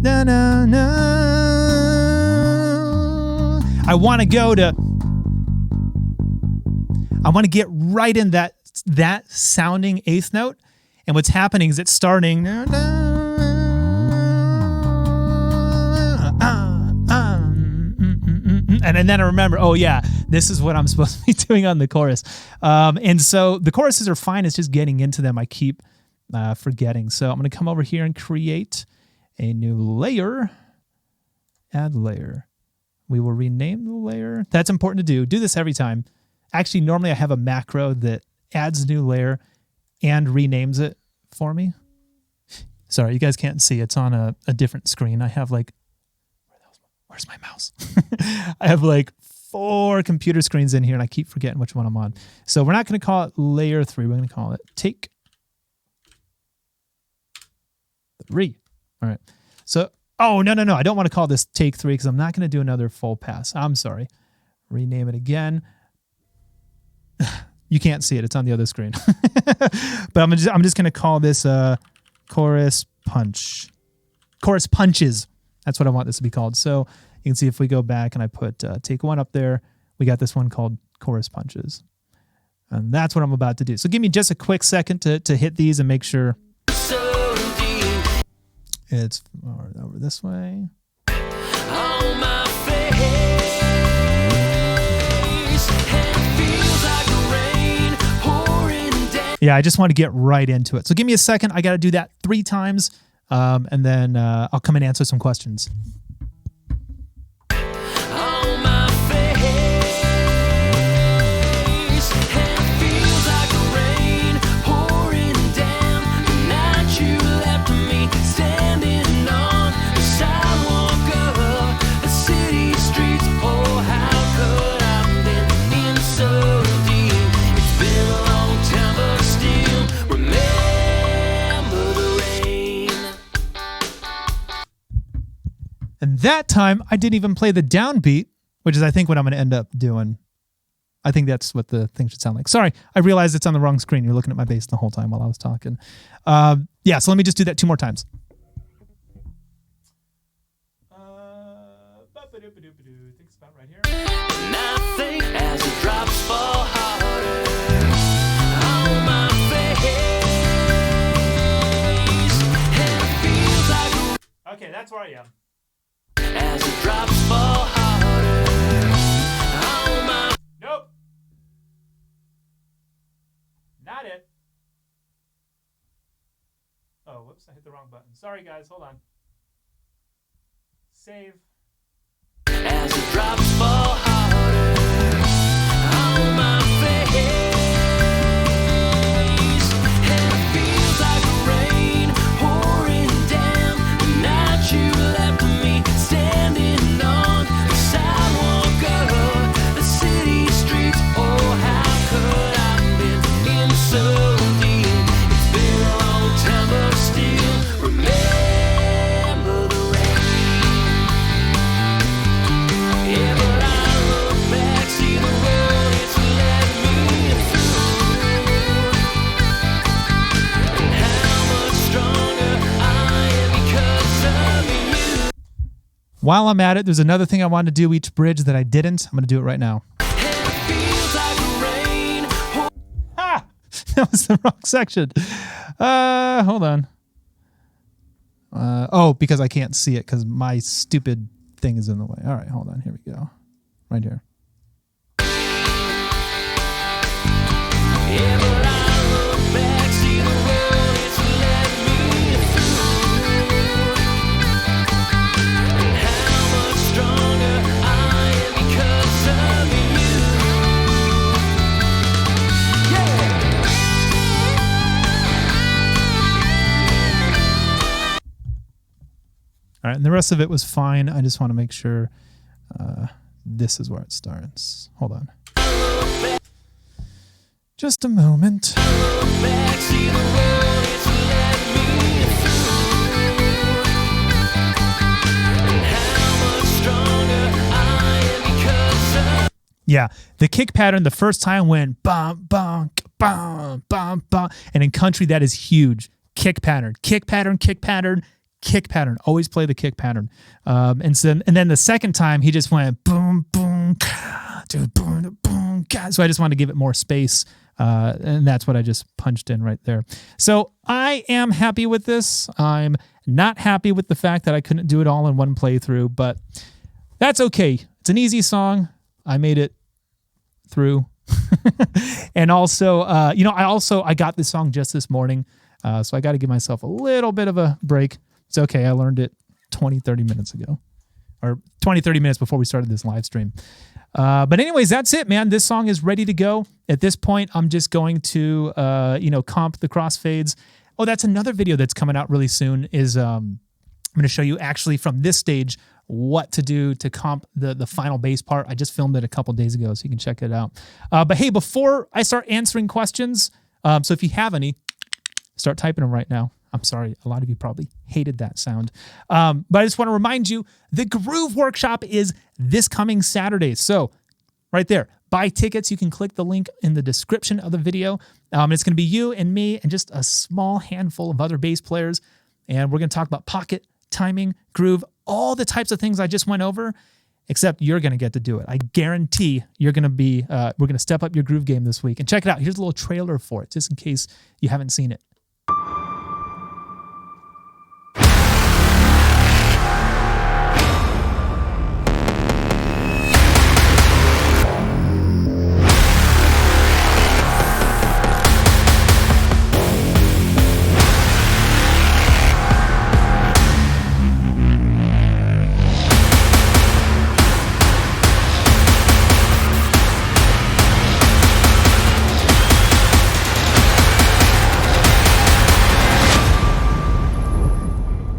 B: dun dun dun, I want to get right in that sounding eighth note, and what's happening is it's starting, and then I remember, oh yeah, this is what I'm supposed to be doing on the chorus. And so the choruses are fine. It's just getting into them I keep forgetting. So I'm going to come over here and create a new layer. Add layer. We will rename the layer. That's important to do. Do this every time. Actually, normally I have a macro that adds a new layer and renames it for me. Sorry, you guys can't see. It's on a different screen. I have like, where's my mouse? I have like 4 computer screens in here and I keep forgetting which one I'm on. So we're not going to call it layer 3. We're going to call it take 3. All right. So, oh, no. I don't want to call this take 3 because I'm not going to do another full pass. I'm sorry. Rename it again. You can't see it. It's on the other screen. But I'm just going to call this chorus punch. Chorus punches. That's what I want this to be called. So you can see if we go back and I put take 1 up there, we got this one called chorus punches. And that's what I'm about to do. So give me just a quick second to hit these and make sure it's over this way.
C: On my face, it feels like rain pouring down.
B: Yeah, I just want to get right into it. So give me a second. I got to do that 3 times, and then I'll come and answer some questions.
C: On my face, it feels like rain pouring down. The night you left me standing on the sidewalk of the city streets. Oh, how could I have been in so deep? It's been a long time, but still remember the rain.
B: And that time, I didn't even play the downbeat, which is, I think, what I'm going to end up doing. I think that's what the thing should sound like. Sorry, I realized it's on the wrong screen. You're looking at my bass the whole time while I was talking. Yeah, so let me just do that 2 more times. Think about right here.
C: And I think as the drops fall harder on my face, and it feels like
B: Okay, that's where I am.
C: as the drops fall harder on my.
B: Nope. Not it. Oh, whoops, I hit the wrong button. Sorry, guys, hold on. Save.
C: As the drops fall harder on my face, and it feels like rain pouring down. The night you left me standing on the sidewalk of the city streets. Oh, how could I have been in so deep? It's been a long time, but still remember the rain. Yeah, but I look back, see the road it's led me through, and how much stronger I am because of you.
B: While I'm at it, there's another thing I wanted to do each bridge that I didn't. I'm going to do it right now.
C: And it feels like rain.
B: Ah! That was the wrong section. Hold on. Oh, because I can't see it because my stupid thing is in the way. All right, hold on. Here we go. Right here.
C: Yeah, but I look back, see the road it's led me through, and how much stronger I am because of you. Yeah.
B: All right, and the rest of it was fine. I just want to make sure this is where it starts. Hold on. Just a moment. Yeah, the kick pattern the first time went bum, bum, bum, bum, bum. And in country, that is huge. Kick pattern, kick pattern, kick pattern, kick pattern. Always play the kick pattern. And then the second time, he just went boom, boom, boom, boom. So I just wanted to give it more space. And that's what I just punched in right there. So I am happy with this. I'm not happy with the fact that I couldn't do it all in one playthrough, but that's okay. It's an easy song. I made it through. And also, I got this song just this morning. So I got to give myself a little bit of a break. It's okay. I learned it 20, 30 minutes ago, or 20, 30 minutes before we started this live stream. But anyways, that's it, man. This song is ready to go. At this point, I'm just going to, comp the crossfades. Oh, that's another video that's coming out really soon is, I'm going to show you actually from this stage what to do to comp the final bass part. I just filmed it a couple days ago, so you can check it out. But hey, before I start answering questions, so if you have any, start typing them right now. I'm sorry, a lot of you probably hated that sound. But I just want to remind you, the Groove Workshop is this coming Saturday. So right there, buy tickets. You can click the link in the description of the video. It's going to be you and me and just a small handful of other bass players. And we're going to talk about pocket, timing, groove, all the types of things I just went over, except you're going to get to do it. I guarantee you're going to be, we're going to step up your groove game this week. And check it out. Here's a little trailer for it, just in case you haven't seen it.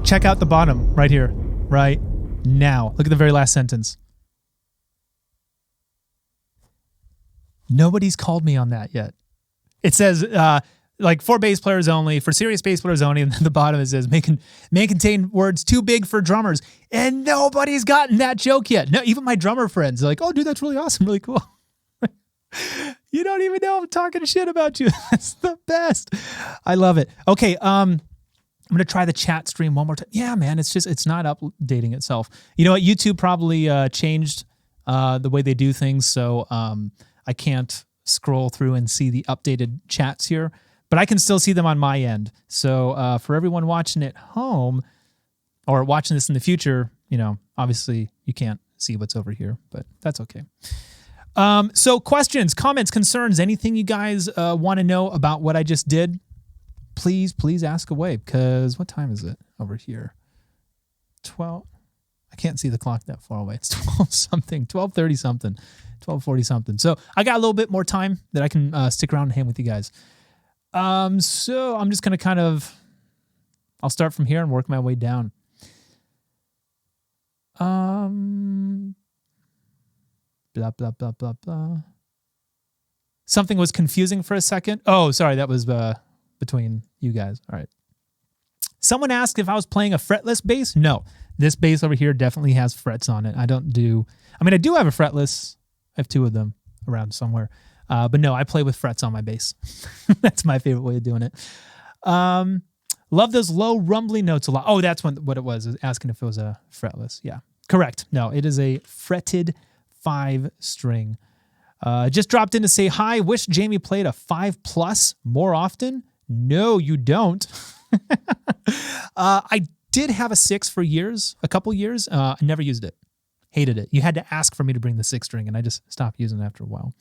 B: Check out the bottom right here, right now. Look at the very last sentence. Nobody's called me on that yet. It says, for bass players only, for serious bass players only, and then the bottom it says, may contain words too big for drummers. And nobody's gotten that joke yet. No, even my drummer friends are like, oh, dude, that's really awesome, really cool. You don't even know I'm talking shit about you. That's the best. I love it. Okay, I'm going to try the chat stream one more time. Yeah, man, it's not updating itself. You know what? YouTube probably changed the way they do things, so I can't scroll through and see the updated chats here, but I can still see them on my end. So for everyone watching at home or watching this in the future, obviously you can't see what's over here, but that's okay. So questions, comments, concerns, anything you guys want to know about what I just did, please ask away, because what time is it over here? 12. I can't see the clock that far away. It's 12 something, 12:30 something, 12:40 something. So I got a little bit more time that I can stick around and hang with you guys. So I'm just going to I'll start from here and work my way down. Blah, blah, blah, blah, blah. Something was confusing for a second. Oh, sorry. That was between you guys. All right. Someone asked if I was playing a fretless bass. No, this bass over here definitely has frets on it. I do have a fretless. I have two of them around somewhere. But no, I play with frets on my bass. That's my favorite way of doing it. Love those low rumbly notes a lot. Oh, that's what it was asking if it was a fretless. Yeah, correct. No, it is a fretted 5-string. Just dropped in to say hi. Wish Jamie played a 5+ more often. No, you don't. I did have a 6 for a couple years. I never used it. Hated it. You had to ask for me to bring the 6-string, and I just stopped using it after a while.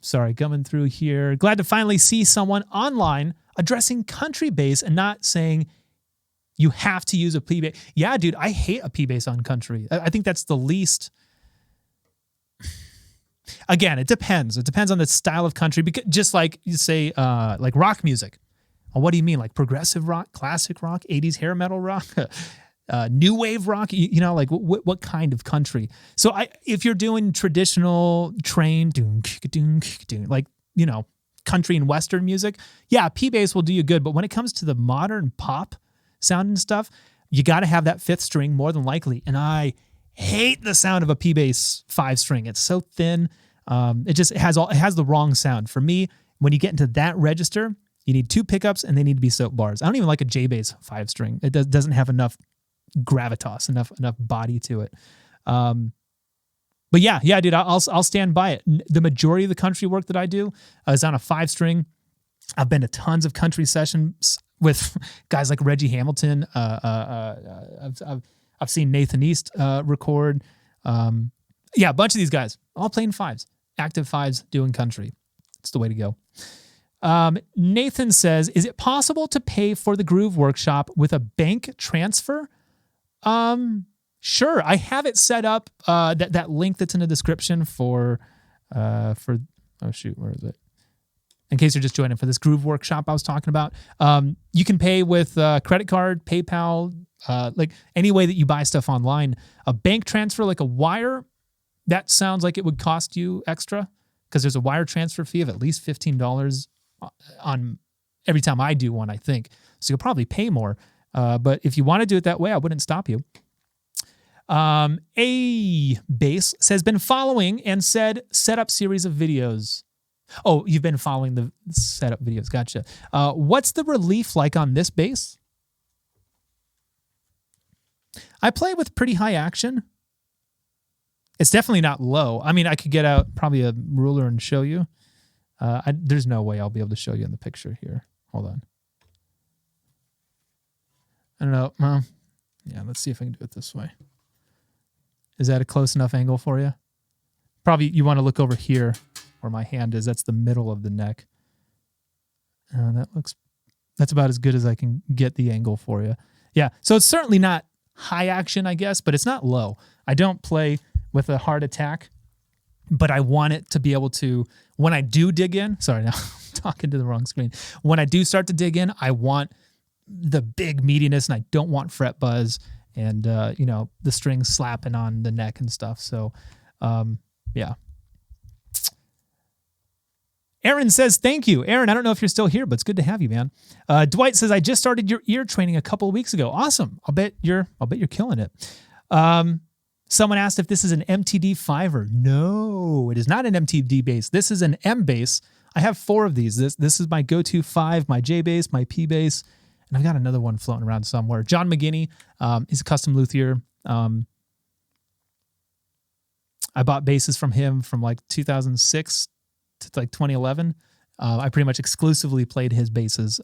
B: Sorry, coming through here. Glad to finally see someone online addressing country bass and not saying you have to use a P bass. Yeah, dude, I hate a P bass on country. I think that's the least. Again, it depends. It depends on the style of country. Because just like you say, like rock music. Well, what do you mean? Like progressive rock, classic rock, 80s hair metal rock? new wave rock, like what kind of country. So if you're doing traditional train, like, country and Western music, yeah, P bass will do you good. But when it comes to the modern pop sound and stuff, you got to have that fifth string more than likely. And I hate the sound of a P bass 5-string. It's so thin. It has the wrong sound. For me, when you get into that register, you need 2 pickups and they need to be soap bars. I don't even like a J bass 5-string. It doesn't have enough gravitas, enough body to it. But yeah, dude, I'll stand by it. The majority of the country work that I do is on a 5-string. I've been to tons of country sessions with guys like Reggie Hamilton. I've seen Nathan East record. A bunch of these guys all playing 5s, active 5s, doing country. It's the way to go. Nathan says, is it possible to pay for the Groove Workshop with a bank transfer? Sure. I have it set up, that link that's in the description for, oh shoot, where is it? In case you're just joining, for this Groove Workshop I was talking about. You can pay with credit card, PayPal, like any way that you buy stuff online. A bank transfer, like a wire, that sounds like it would cost you extra because there's a wire transfer fee of at least $15 on every time I do one, I think. So you'll probably pay more. But if you want to do it that way, I wouldn't stop you. A Bass says, been following and said setup series of videos. Oh, you've been following the setup videos. Gotcha. What's the relief like on this bass? I play with pretty high action. It's definitely not low. I mean, I could get out probably a ruler and show you. There's no way I'll be able to show you in the picture here. Hold on. I don't know. Yeah, let's see if I can do it this way. Is that a close enough angle for you? Probably you want to look over here where my hand is. That's the middle of the neck. That's about as good as I can get the angle for you. Yeah, so it's certainly not high action, I guess, but it's not low. I don't play with a hard attack, but I want it to be able to, when I do dig in, sorry, now I'm talking to the wrong screen. When I do start to dig in, I want the big meatiness and I don't want fret buzz and, the strings slapping on the neck and stuff. So, yeah. Aaron says, thank you. Aaron, I don't know if you're still here, but it's good to have you, man. Dwight says, I just started your ear training a couple of weeks ago. Awesome. I'll bet you're killing it. Someone asked if this is an MTD 5er. No, it is not an MTD bass. This is an M bass. I have 4 of these. This is my go-to 5, my J bass, my P bass, and I've got another one floating around somewhere. John McGinney, he's a custom luthier. I bought basses from him from like 2006 to like 2011. I pretty much exclusively played his basses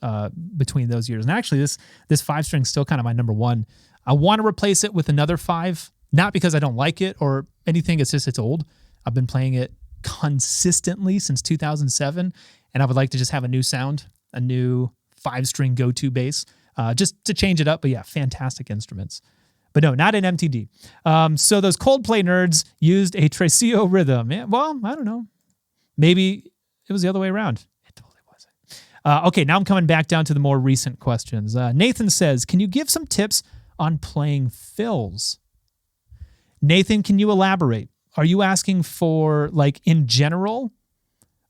B: between those years. And actually, this 5-string is still kind of my number one. I want to replace it with another 5. Not because I don't like it or anything, it's just it's old. I've been playing it consistently since 2007, and I would like to just have a new sound, a new 5-string go-to bass, just to change it up. But yeah, fantastic instruments. But no, not an MTD. So those Coldplay nerds used a Tresillo rhythm. Yeah, well, I don't know. Maybe it was the other way around. It totally wasn't. Okay, now I'm coming back down to the more recent questions. Nathan says, can you give some tips on playing fills? Nathan, can you elaborate? Are you asking for like in general,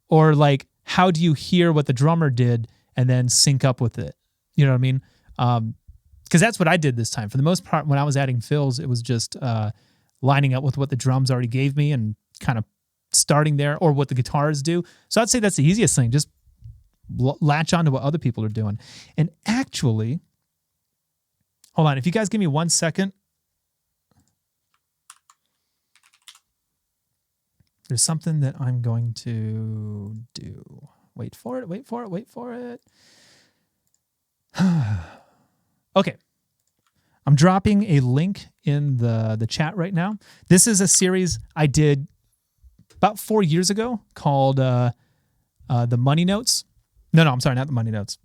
B: or like how do you hear what the drummer did and then sync up with it? You know what I mean? Because that's what I did this time. For the most part, when I was adding fills, it was just lining up with what the drums already gave me and kind of starting there, or what the guitars do. So I'd say that's the easiest thing. Just latch on to what other people are doing. And actually, hold on. If you guys give me 1 second. There's something that I'm going to do. Wait for it. Okay. I'm dropping a link in the chat right now. This is a series I did about 4 years ago called The Money Notes. No, I'm sorry, not The Money Notes.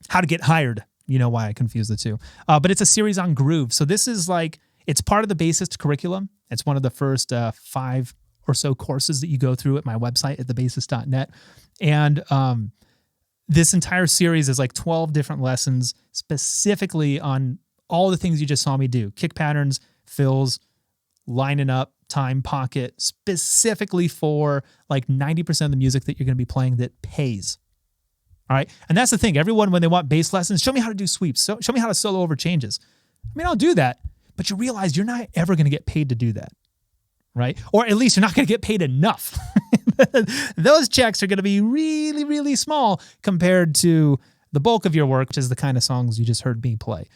B: How to Get Hired. You know why I confuse the two. But it's a series on groove. So this is like, it's part of the bassist curriculum. It's one of the first 5 or so courses that you go through at my website at thebassist.net. And this entire series is like 12 different lessons specifically on all the things you just saw me do. Kick patterns, fills, lining up, time pocket, specifically for like 90% of the music that you're going to be playing that pays. All right. And that's the thing. Everyone, when they want bass lessons, show me how to do sweeps. So show me how to solo over changes. I mean, I'll do that, but you realize you're not ever going to get paid to do that. Right. Or at least you're not going to get paid enough. Those checks are going to be really, really small compared to the bulk of your work, which is the kind of songs you just heard me play.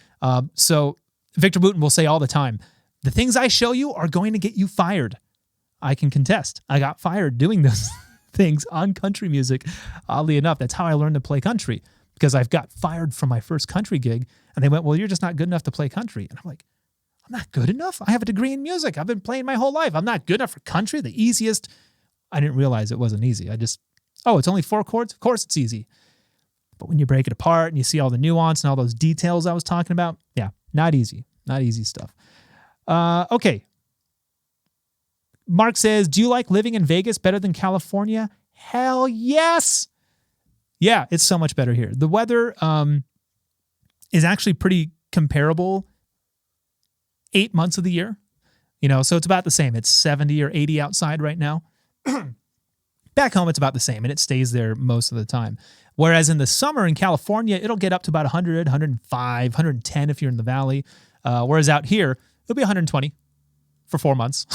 B: So Victor Wooten will say all the time, the things I show you are going to get you fired. I can contest. I got fired doing those things on country music. Oddly enough, that's how I learned to play country, because I've got fired from my first country gig. And they went, well, you're just not good enough to play country. And I'm like, I'm not good enough? I have a degree in music. I've been playing my whole life. I'm not good enough for country? The easiest. I didn't realize it wasn't easy. it's only 4 chords? Of course it's easy. But when you break it apart and you see all the nuance and all those details I was talking about, yeah, not easy. Not easy stuff. Okay. Mark says, do you like living in Vegas better than California? Hell yes. Yeah, it's so much better here. The weather is actually pretty comparable 8 months of the year. So it's about the same. It's 70 or 80 outside right now. Back home, it's about the same, and it stays there most of the time. Whereas in the summer in California, it'll get up to about 100, 105, 110 if you're in the valley. Whereas out here, it'll be 120 for 4 months.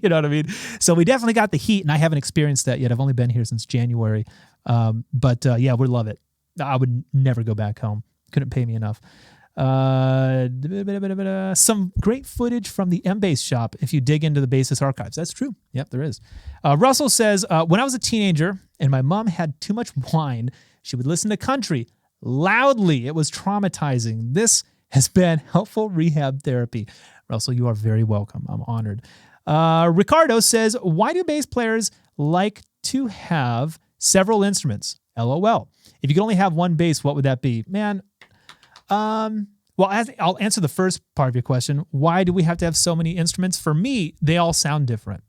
B: You know what I mean? So we definitely got the heat, and I haven't experienced that yet. I've only been here since January. But yeah, we love it. I would never go back home. Couldn't pay me enough. Some great footage from the M-Bass shop if you dig into the bassist archives. That's true. Yep, there is. Russell says, when I was a teenager and my mom had too much wine, she would listen to country loudly. It was traumatizing. This has been helpful rehab therapy. Russell, you are very welcome. I'm honored. Ricardo says, why do bass players like to have several instruments? LOL. If you could only have one bass, what would that be? Man, well, I'll answer the first part of your question. Why do we have to have so many instruments? For me, they all sound different.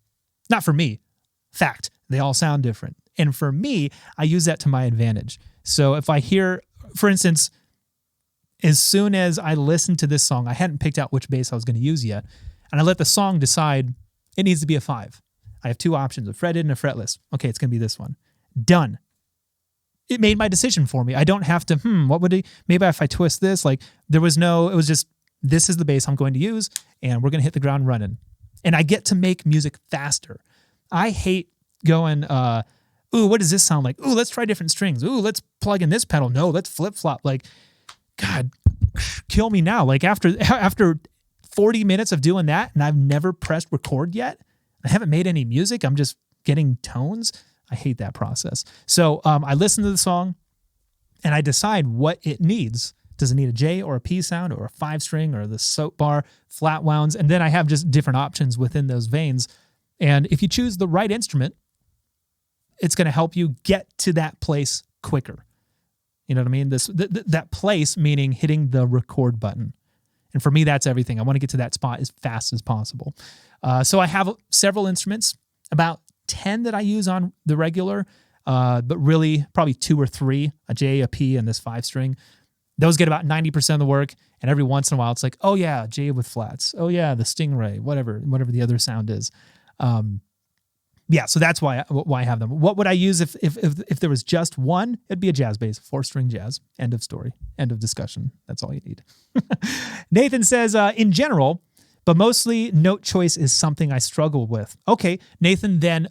B: Not for me. Fact, they all sound different. And for me, I use that to my advantage. So if I hear, for instance, as soon as I listen to this song, I hadn't picked out which bass I was going to use yet, and I let the song decide it needs to be a 5. I have 2 options, a fretted and a fretless. Okay, it's going to be this one. Done. It made my decision for me. I don't have to, what would it, maybe if I twist this, it was just, this is the bass I'm going to use, and we're going to hit the ground running. And I get to make music faster. I hate going, ooh, what does this sound like? Ooh, let's try different strings. Ooh, let's plug in this pedal. No, let's flip-flop. God, kill me now. After 40 minutes of doing that, and I've never pressed record yet, I haven't made any music, I'm just getting tones. I hate that process. So I listen to the song and I decide what it needs. Does it need a J or a P sound or a 5-string or the soap bar, flat wounds? And then I have just different options within those veins. And if you choose the right instrument, it's going to help you get to that place quicker. You know what I mean? That place meaning hitting the record button. And for me, that's everything. I want to get to that spot as fast as possible. So I have several instruments, about 10 that I use on the regular, but really probably 2 or 3, a J, a P, and this 5-string. Those get about 90% of the work, and every once in a while it's like, oh yeah, J with flats. Oh yeah, the Stingray, whatever the other sound is. Yeah, so that's why I have them. What would I use if there was just one? It'd be a jazz bass, 4-string jazz. End of story. End of discussion. That's all you need. Nathan says, in general, but mostly note choice is something I struggle with. Okay, Nathan, then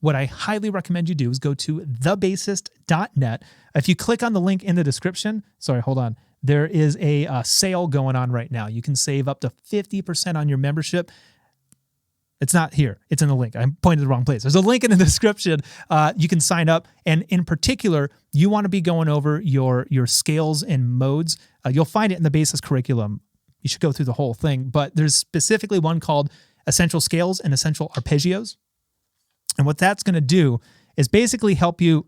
B: what I highly recommend you do is go to thebassist.net. If you click on the link in the description, there is a sale going on right now. You can save up to 50% on your membership. It's not here. It's in the link. I pointed to the wrong place. There's a link in the description. You can sign up. And in particular, you want to be going over your scales and modes. You'll find it in the bassist curriculum. You should go through the whole thing. But there's specifically one called Essential Scales and Essential Arpeggios. And what that's going to do is basically help you.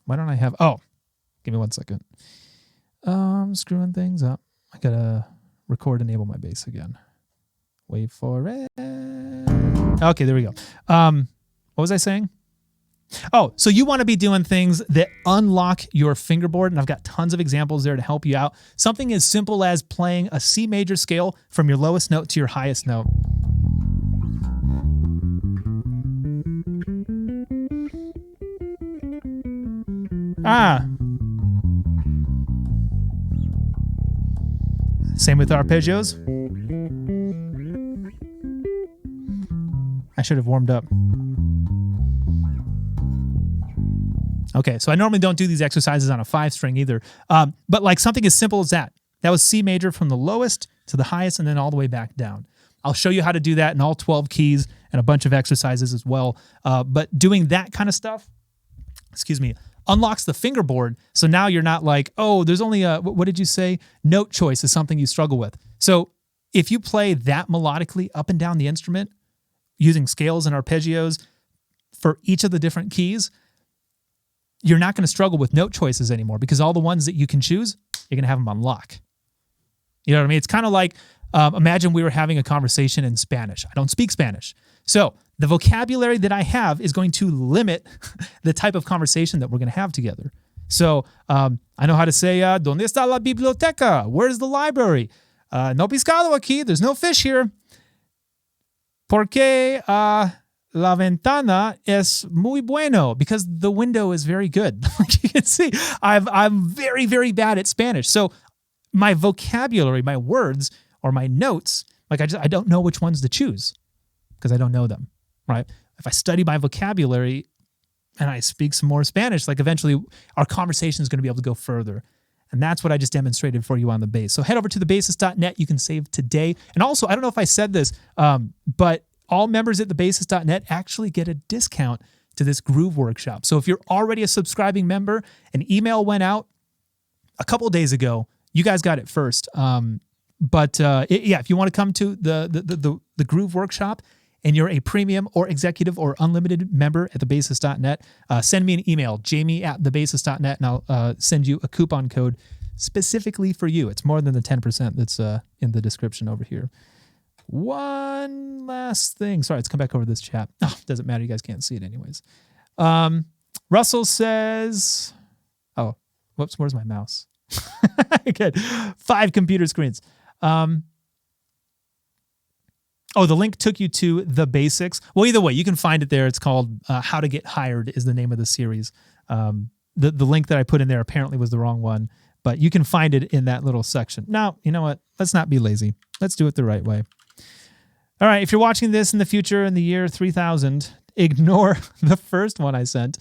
B: Why don't I have... Oh, give me 1 second. I'm screwing things up. I got to enable my bass again. Wait for it. Okay, there we go. What was I saying? Oh, so you want to be doing things that unlock your fingerboard, and I've got tons of examples there to help you out. Something as simple as playing a C major scale from your lowest note to your highest note. Same with arpeggios. I should have warmed up. Okay, so I normally don't do these exercises on a 5-string either. But like something as simple as that. That was C major from the lowest to the highest and then all the way back down. I'll show you how to do that in all 12 keys and a bunch of exercises as well. But doing that kind of stuff, unlocks the fingerboard. So now you're not like, oh, there's only what did you say? Note choice is something you struggle with. So if you play that melodically up and down the instrument using scales and arpeggios for each of the different keys, you're not going to struggle with note choices anymore because all the ones that you can choose, you're going to have them on lock. You know what I mean? It's kind of like, imagine we were having a conversation in Spanish. I don't speak Spanish. So the vocabulary that I have is going to limit the type of conversation that we're going to have together. So I know how to say, ¿Dónde está la biblioteca? Where's the library? No pescado aquí. There's no fish here. ¿Por qué la ventana es muy bueno? Because the window is very good. Like you can see, I'm very, very bad at Spanish. So my vocabulary, my words, or my notes, like I don't know which ones to choose because I don't know them, right? If I study my vocabulary and I speak some more Spanish, like eventually our conversation is going to be able to go further. And that's what I just demonstrated for you on the bass. So head over to thebassist.net. You can save today. And also, I don't know if I said this, but all members at thebassist.net actually get a discount to this Groove Workshop. So if you're already a subscribing member, an email went out a couple of days ago. You guys got it first. If you want to come to the Groove Workshop and you're a premium or executive or unlimited member at thebassist.net, send me an email, jamie@thebassist.net, and I'll send you a coupon code specifically for you. It's more than the 10% that's in the description over here. One last thing. Sorry, let's come back over this chat. Oh, doesn't matter. You guys can't see it anyways. Russell says, oh, whoops, where's my mouse? Good. 5 computer screens. The link took you to The Basics. Well, either way, you can find it there. It's called How to Get Hired is the name of the series. The link that I put in there apparently was the wrong one, but you can find it in that little section. Now, you know what? Let's not be lazy. Let's do it the right way. All right, if you're watching this in the future in the year 3000, ignore the first one I sent.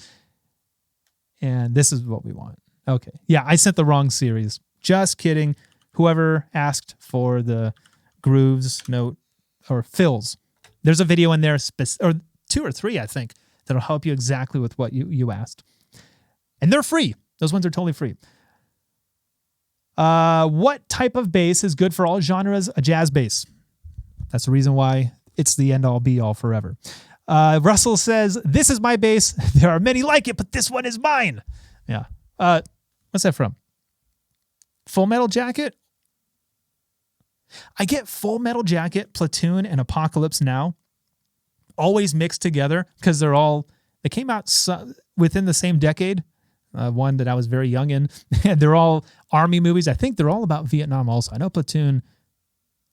B: And this is what we want. Okay. Yeah, I sent the wrong series. Just kidding. Whoever asked for the grooves, note, or fills, there's a video in there, or 2 or 3, I think, that'll help you exactly with what you asked. And they're free. Those ones are totally free. What type of bass is good for all genres? A jazz bass. That's the reason why it's the end-all, be-all forever. Russell says, this is my bass. There are many like it, but this one is mine. Yeah. What's that from? Full Metal Jacket? I get Full Metal Jacket, Platoon, and Apocalypse Now always mixed together because they came out within the same decade. One that I was very young in. And they're all Army movies. I think they're all about Vietnam also. I know Platoon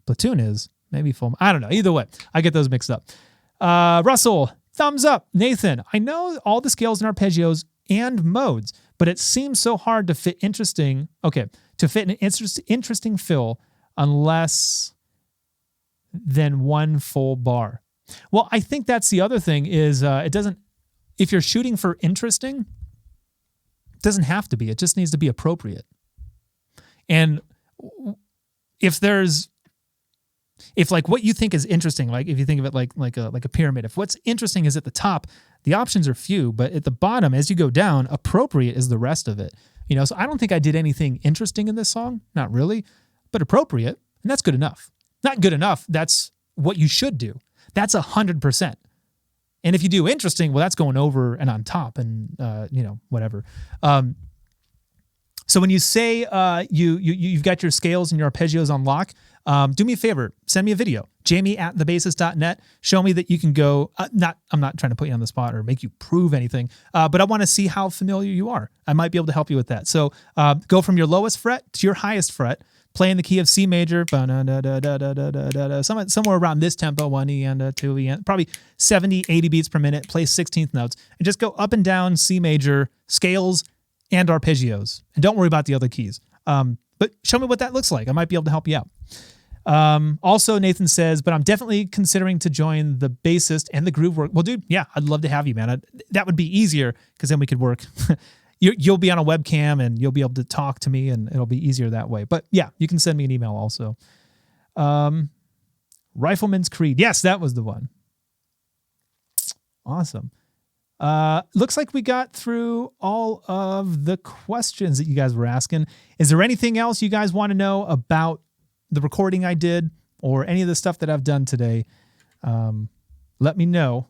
B: is. Maybe Full. I don't know. Either way, I get those mixed up. Russell, thumbs up. Nathan, I know all the scales and arpeggios and modes, but it seems so hard to fit an interesting fill unless than one full bar. Well, I think that's the other thing is if you're shooting for interesting, it doesn't have to be. It just needs to be appropriate. And if like what you think is interesting, like if you think of it like a pyramid, if what's interesting is at the top, the options are few, but at the bottom, as you go down, appropriate is the rest of it. So I don't think I did anything interesting in this song, not really, but appropriate, and that's good enough. Not good enough, that's what you should do. That's 100%. And if you do interesting, well, that's going over and on top and, whatever. So when you say you've got your scales and your arpeggios on lock, do me a favor, send me a video, jamie@thebassist.net. Show me that you can go, I'm not trying to put you on the spot or make you prove anything, but I want to see how familiar you are. I might be able to help you with that. So go from your lowest fret to your highest fret, play in the key of C major, somewhere around this tempo, 1 E and 2 E, probably 70, 80 beats per minute, play 16th notes, and just go up and down C major, scales, and arpeggios. And don't worry about the other keys. But show me what that looks like. I might be able to help you out. Also, Nathan says, but I'm definitely considering to join the bassist and the groove work. Well, dude, yeah, I'd love to have you, man. That would be easier because then we could work. You'll be on a webcam and you'll be able to talk to me and it'll be easier that way. But yeah, you can send me an email also. Rifleman's Creed. Yes, that was the one. Awesome. Looks like we got through all of the questions that you guys were asking. Is there anything else you guys want to know about the recording I did or any of the stuff that I've done today? Let me know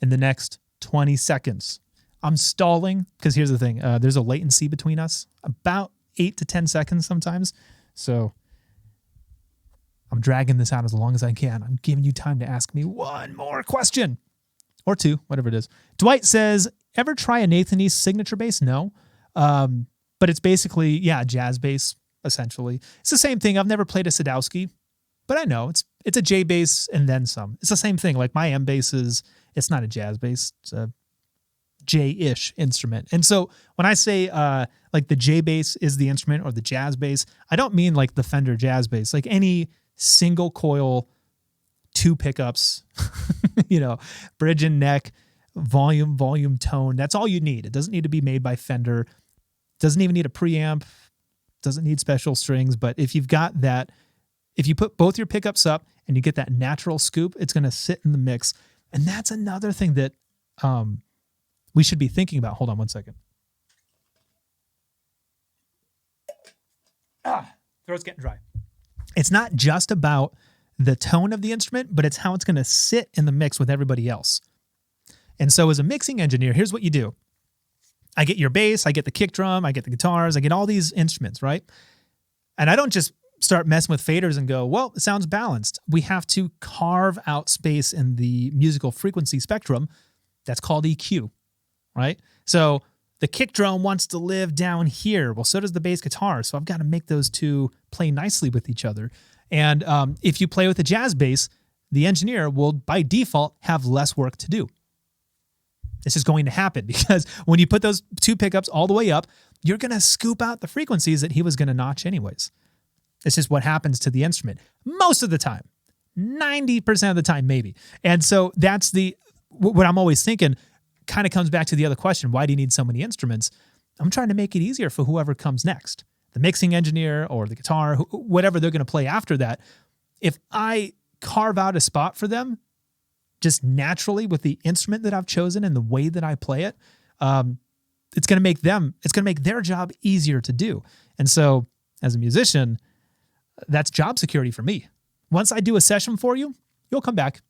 B: in the next 20 seconds. I'm stalling because here's the thing. There's a latency between us, about 8 to 10 seconds sometimes. So I'm dragging this out as long as I can. I'm giving you time to ask me one more question or two, whatever it is. Dwight says, ever try a Nathan East signature bass? No. But it's basically, yeah, jazz bass, essentially. It's the same thing. I've never played a Sadowski, but I know it's a J bass and then some. It's the same thing. Like my M bass it's not a jazz bass. It's a J-ish instrument. And so when I say like the J bass is the instrument or the jazz bass, I don't mean like the Fender jazz bass, like any single coil, 2 pickups, bridge and neck, volume, tone. That's all you need. It doesn't need to be made by Fender. Doesn't even need a preamp. Doesn't need special strings. But if you've got that, if you put both your pickups up and you get that natural scoop, it's going to sit in the mix. And that's another thing that we should be thinking about. Hold on one second. Throat's getting dry. It's not just about the tone of the instrument, but it's how it's going to sit in the mix with everybody else. And so as a mixing engineer, here's what you do. I get your bass, I get the kick drum, I get the guitars, I get all these instruments, right? And I don't just start messing with faders and go, well, it sounds balanced. We have to carve out space in the musical frequency spectrum. That's called EQ, right? So the kick drum wants to live down here. Well, so does the bass guitar. So I've got to make those two play nicely with each other. And if you play with a jazz bass, the engineer will, by default, have less work to do. This is going to happen because when you put those 2 pickups all the way up, you're going to scoop out the frequencies that he was going to notch anyways. It's just what happens to the instrument most of the time, 90% of the time, maybe. And so that's what I'm always thinking kind of comes back to the other question. Why do you need so many instruments? I'm trying to make it easier for whoever comes next, the mixing engineer or the guitar, whatever they're going to play after that. If I carve out a spot for them, just naturally with the instrument that I've chosen and the way that I play it, it's going to make their job easier to do. And so as a musician, that's job security for me. Once I do a session for you, you'll come back.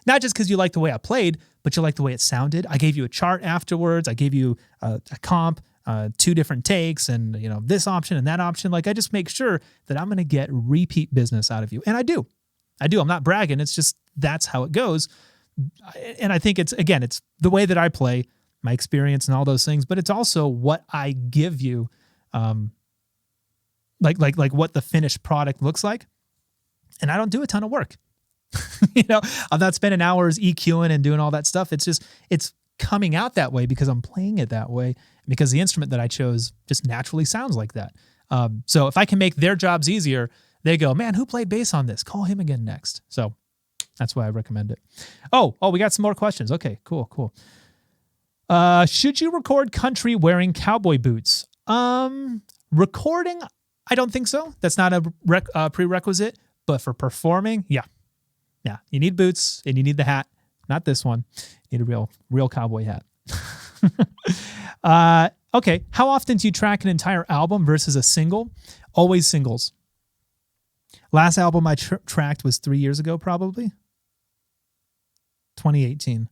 B: Not just because you like the way I played, but you like the way it sounded. I gave you a chart afterwards. I gave you a comp, 2 different takes and, this option and that option. Like I just make sure that I'm going to get repeat business out of you. And I do. I'm not bragging. It's just, that's how it goes. And I think it's the way that I play, my experience and all those things, but it's also what I give you, like what the finished product looks like. And I don't do a ton of work. I'm not spending hours EQing and doing all that stuff. It's coming out that way because I'm playing it that way, because the instrument that I chose just naturally sounds like that. So if I can make their jobs easier, they go, man, who played bass on this? Call him again next. So that's why I recommend it. Oh, we got some more questions. Okay, cool. Should you record country wearing cowboy boots? Recording, I don't think so. That's not a prerequisite, but for performing, yeah. You need boots and you need the hat. Not this one. You need a real cowboy hat. Okay. How often do you track an entire album versus a single? Always singles. Last album I tracked was 3 years ago, probably. 2018.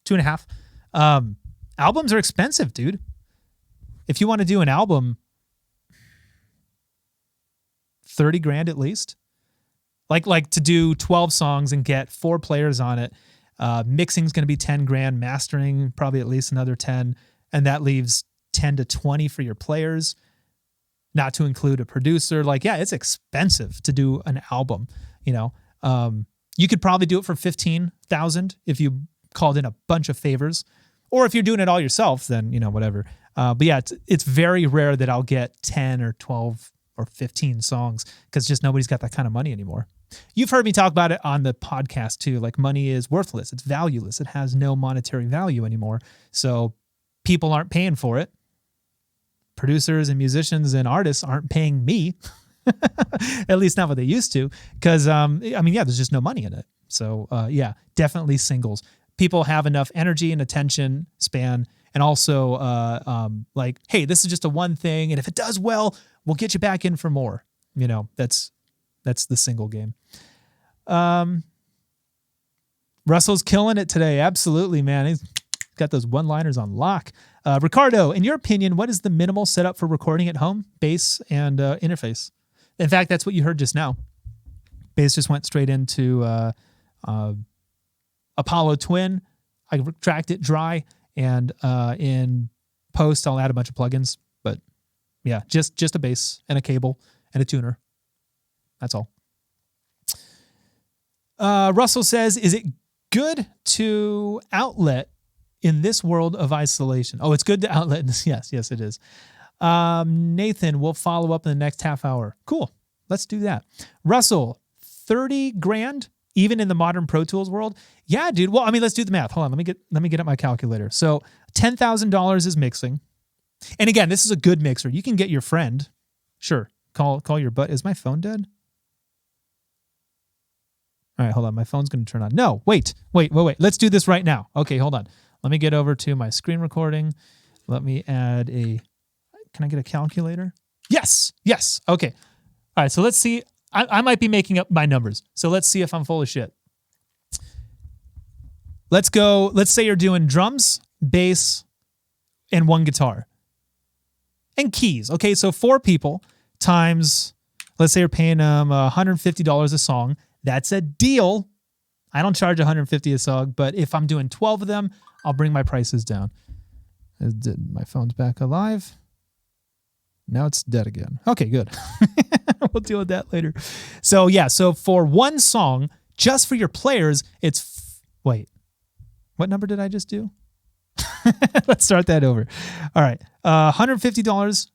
B: 2.5. Albums are expensive, dude. if you want to do an album, 30 grand at least. Like to do 12 songs and get 4 players on it. Mixing's going to be 10 grand, mastering probably at least another 10, and that leaves 10 to 20 for your players, not to include a producer. Like, yeah, it's expensive to do an album, you know. You could probably do it for 15,000 if you called in a bunch of favors, or if you're doing it all yourself, then, you know, whatever. But yeah, it's very rare that I'll get 10 or 12 or 15 songs because just nobody's got that kind of money anymore. You've heard me talk about it on the podcast too. Like, money is worthless. It's valueless. It has no monetary value anymore. So people aren't paying for it. Producers and musicians and artists aren't paying me, at least not what they used to. Because, there's just no money in it. So definitely singles. People have enough energy and attention span. And also like, hey, this is just a one thing. And if it does well, we'll get you back in for more. You know, that's the single game. Russell's killing it today. Absolutely, man. He's got those one-liners on lock. Ricardo, in your opinion, what is the minimal setup for recording at home? Bass and interface. In fact, that's what you heard just now. Bass just went straight into Apollo Twin. I tracked it dry, and in post, I'll add a bunch of plugins. But yeah, just a bass and a cable and a tuner. That's all. Russell says, is it good to outlet in this world of isolation? Oh, it's good to outlet in this. Yes, it is. Nathan, we'll follow up in the next half hour. Cool. Let's do that. Russell, 30 grand, even in the modern Pro Tools world? Yeah, dude. Well, I mean, let's do the math. Hold on. Let me get up my calculator. So $10,000 is mixing. And again, this is a good mixer. You can get your friend. Sure. Call your butt. Is my phone dead? All right, hold on. My phone's going to turn on. No, wait. Let's do this right now. Okay, hold on. Let me get over to my screen recording. Let me add can I get a calculator? Yes. Okay. All right, so let's see. I might be making up my numbers. So let's see if I'm full of shit. Let's go. Let's say you're doing drums, bass, and 1 guitar. And keys. Okay, so 4 people times, let's say you're paying them $150 a song. That's a deal. I don't charge $150 a song, but if I'm doing 12 of them, I'll bring my prices down. My phone's back alive. Now it's dead again. Okay, good. We'll deal with that later. So yeah, so for 1 song, just for your players, wait, what number did I just do? Let's start that over. All right, $150.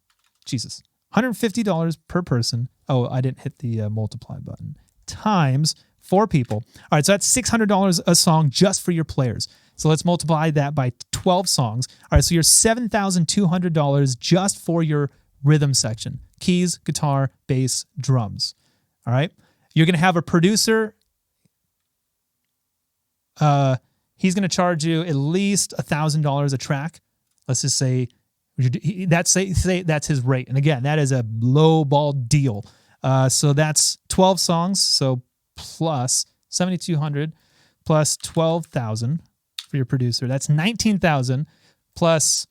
B: Jesus, $150 per person. Oh, I didn't hit the multiply button. Times 4 people. All right, so that's $600 a song just for your players. So let's multiply that by 12 songs. All right, so you're $7,200 just for your rhythm section. Keys, guitar, bass, drums. All right? You're going to have a producer. He's going to charge you at least $1,000 a track. Let's just say that's his rate. And again, that is a low ball deal. So that's 12 songs. So plus 7,200 plus 12,000 for your producer. That's 19,000 plus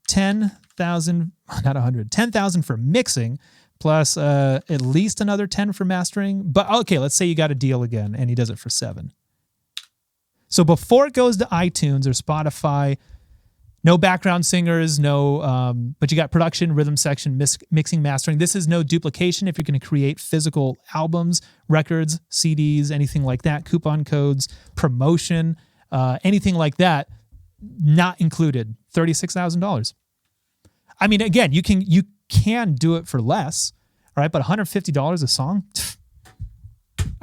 B: 10,000, not 100, 10,000 for mixing plus at least another 10 for mastering. But okay, let's say you got a deal again and he does it for 7. So before it goes to iTunes or Spotify, no background singers, but you got production, rhythm section, mixing, mastering. This is no duplication if you're going to create physical albums, records, CDs, anything like that, coupon codes, promotion, anything like that, not included, $36,000. I mean, again, you can do it for less, all right? But $150 a song,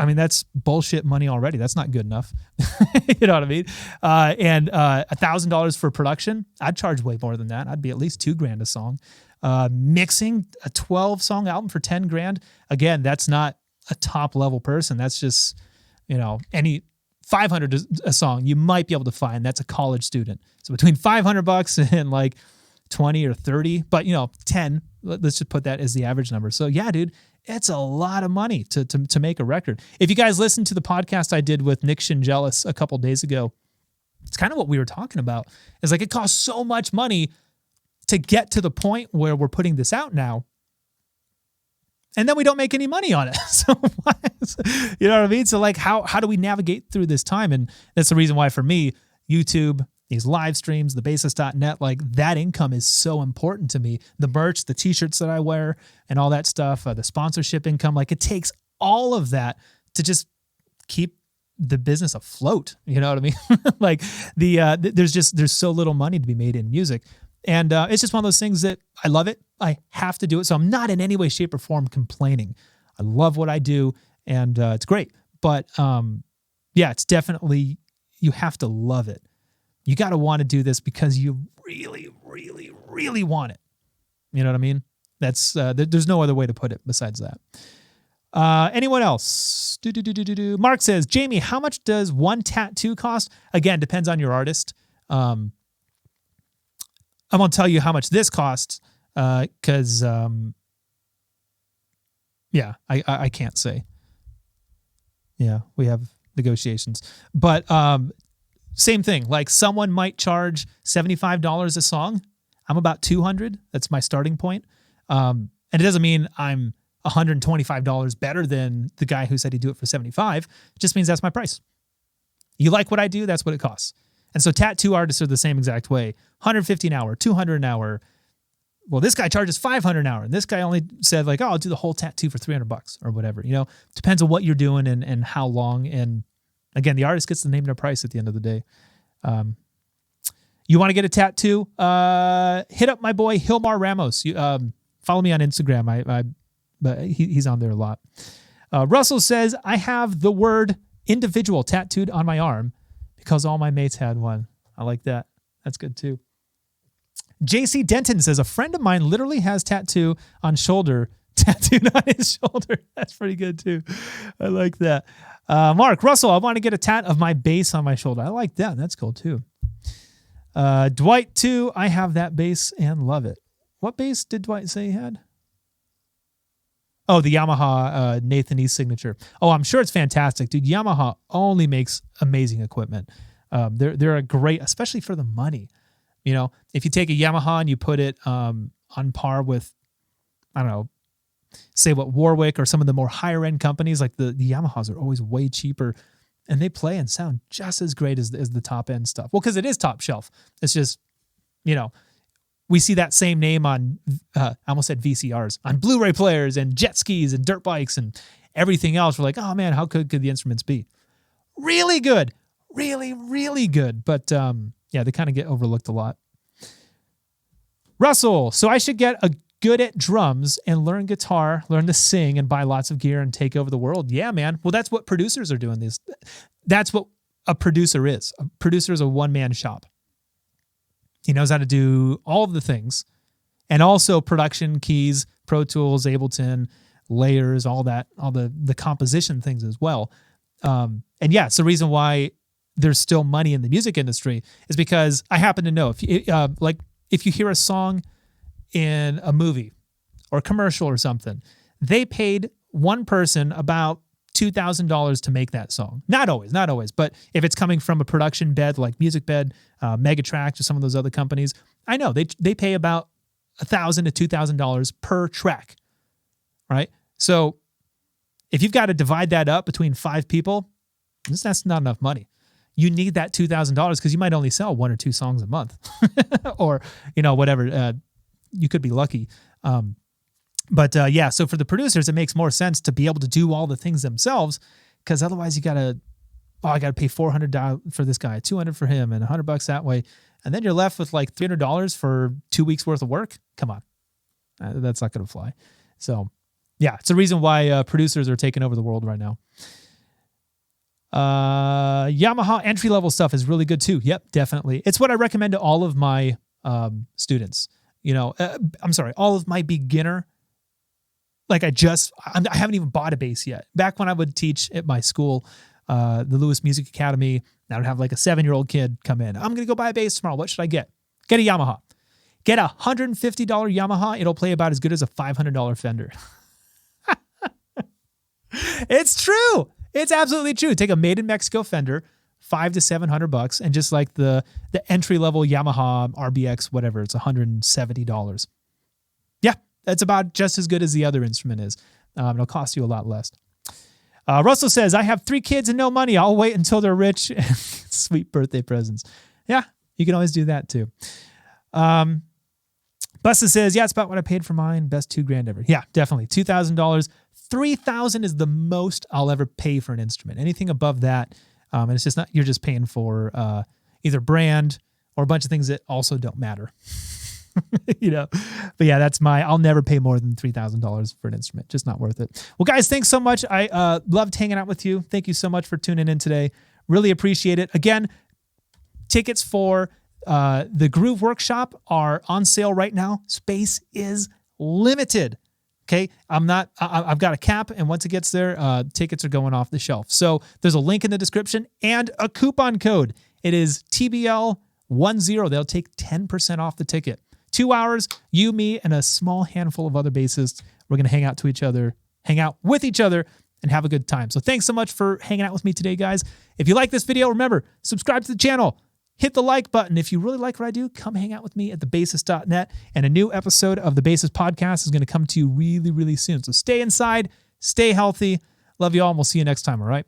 B: I mean, that's bullshit money already. That's not good enough. You know what I mean? And $1,000 for production, I'd charge way more than that. I'd be at least $2,000 a song. Mixing a 12-song album for $10,000. Again, that's not a top level person. That's just, any $500 a song you might be able to find. That's a college student. So between $500 and like 20 or 30, but 10, let's just put that as the average number. So yeah, dude, it's a lot of money to make a record. If you guys listened to the podcast I did with Nick Shingelis a couple days ago, it's kind of what we were talking about. It's like it costs so much money to get to the point where we're putting this out now, and then we don't make any money on it. So, you know what I mean? So like, how do we navigate through this time? And that's the reason why for me, YouTube, these live streams, the bassist.net, like that income is so important to me. The merch, the t-shirts that I wear and all that stuff, the sponsorship income, like it takes all of that to just keep the business afloat. You know what I mean? Like there's so little money to be made in music. And it's just one of those things that I love it. I have to do it. So I'm not in any way, shape, or form complaining. I love what I do, and it's great. But yeah, it's definitely, you have to love it. You got to want to do this because you really, really, really want it. You know what I mean? That's there's no other way to put it besides that. Anyone else? Mark says, Jamie, how much does one tattoo cost? Again, depends on your artist. I'm going to tell you how much this costs because, yeah, I can't say. Yeah, we have negotiations. But same thing. Like someone might charge $75 a song. I'm about $200. That's my starting point. And it doesn't mean I'm $125 better than the guy who said he'd do it for $75. It just means that's my price. You like what I do, that's what it costs. And so tattoo artists are the same exact way. $150 an hour, $200 an hour. Well, this guy charges $500 an hour. And this guy only said like, oh, I'll do the whole tattoo for $300 or whatever. You know, depends on what you're doing and how long. And again, the artist gets to name their price at the end of the day. You want to get a tattoo? Hit up my boy Hilmar Ramos. You, follow me on Instagram. But he's on there a lot. Russell says, I have the word individual tattooed on my arm because all my mates had one. I like that. That's good too. JC Denton says, a friend of mine literally has tattoo on shoulder, tattooed on his shoulder. That's pretty good too. I like that. Mark, Russell, I want to get a tat of my bass on my shoulder. I like that. That's cool too. Dwight too, I have that bass and love it. What bass did Dwight say he had? Oh, the Yamaha Nathan East signature. Oh, I'm sure it's fantastic, dude. Yamaha only makes amazing equipment. They're a great, especially for the money. You know, if you take a Yamaha and you put it on par with, I don't know, say what Warwick or some of the more higher end companies, like the Yamahas are always way cheaper, and they play and sound just as great as the top end stuff. Well, because it is top shelf. It's just, you know. We see that same name on, I almost said VCRs, on Blu-ray players and jet skis and dirt bikes and everything else. We're like, oh man, how good could the instruments be? Really good. Really, really good. But yeah, they kind of get overlooked a lot. Russell, so I should get good at drums and learn guitar, learn to sing and buy lots of gear and take over the world. Yeah, man. Well, that's what producers are doing. That's what a producer is. A producer is a one-man shop. He knows how to do all of the things, and also production keys, Pro Tools, Ableton, layers, all that, all the composition things as well. And yeah, it's the reason why there's still money in the music industry is because I happen to know if you hear a song in a movie or a commercial or something, they paid one person about $2,000 to make that song. Not always, but if it's coming from a production bed like Music Bed, Megatrack, or some of those other companies, I know they pay about $1,000 to $2,000 per track, right? So if you've got to divide that up between 5 people, that's not enough money. You need that $2,000 because you might only sell 1 or 2 songs a month, or whatever. You could be lucky. But yeah, so for the producers, it makes more sense to be able to do all the things themselves, because otherwise I got to pay $400 for this guy, $200 for him, and $100 that way, and then you're left with like $300 for 2 weeks worth of work. Come on, that's not going to fly. So yeah, it's the reason why producers are taking over the world right now. Yamaha entry level stuff is really good too. Yep, definitely. It's what I recommend to all of my students. All of my beginner. Like I haven't even bought a bass yet. Back when I would teach at my school, the Lewis Music Academy, I would have like a 7-year-old kid come in. I'm going to go buy a bass tomorrow. What should I get? Get a Yamaha. Get a $150 Yamaha. It'll play about as good as a $500 Fender. It's true. It's absolutely true. Take a made in Mexico Fender, $500 to $700, and just like the entry level Yamaha RBX, whatever, it's $170. Yeah, that's about just as good as the other instrument is. It'll cost you a lot less. Russell says, I have 3 kids and no money. I'll wait until they're rich. Sweet birthday presents. Yeah, you can always do that too. Busta says, yeah, it's about what I paid for mine. Best $2,000 ever. Yeah, definitely. $2,000. $3,000 is the most I'll ever pay for an instrument. Anything above that, and it's just not, you're just paying for either brand or a bunch of things that also don't matter. But yeah, I'll never pay more than $3,000 for an instrument. Just not worth it. Well, guys, thanks so much. I loved hanging out with you. Thank you so much for tuning in today. Really appreciate it. Again, tickets for the Groove Workshop are on sale right now. Space is limited. Okay. I've got a cap, and once it gets there, tickets are going off the shelf. So there's a link in the description and a coupon code. It is TBL10. They'll take 10% off the ticket. 2 hours, you, me, and a small handful of other bassists. We're going to hang out with each other and have a good time. So thanks so much for hanging out with me today, guys. If you like this video, remember, subscribe to the channel. Hit the like button. If you really like what I do, come hang out with me at thebassist.net. And a new episode of the Bassist Podcast is going to come to you really, really soon. So stay inside, stay healthy. Love you all, and we'll see you next time, all right?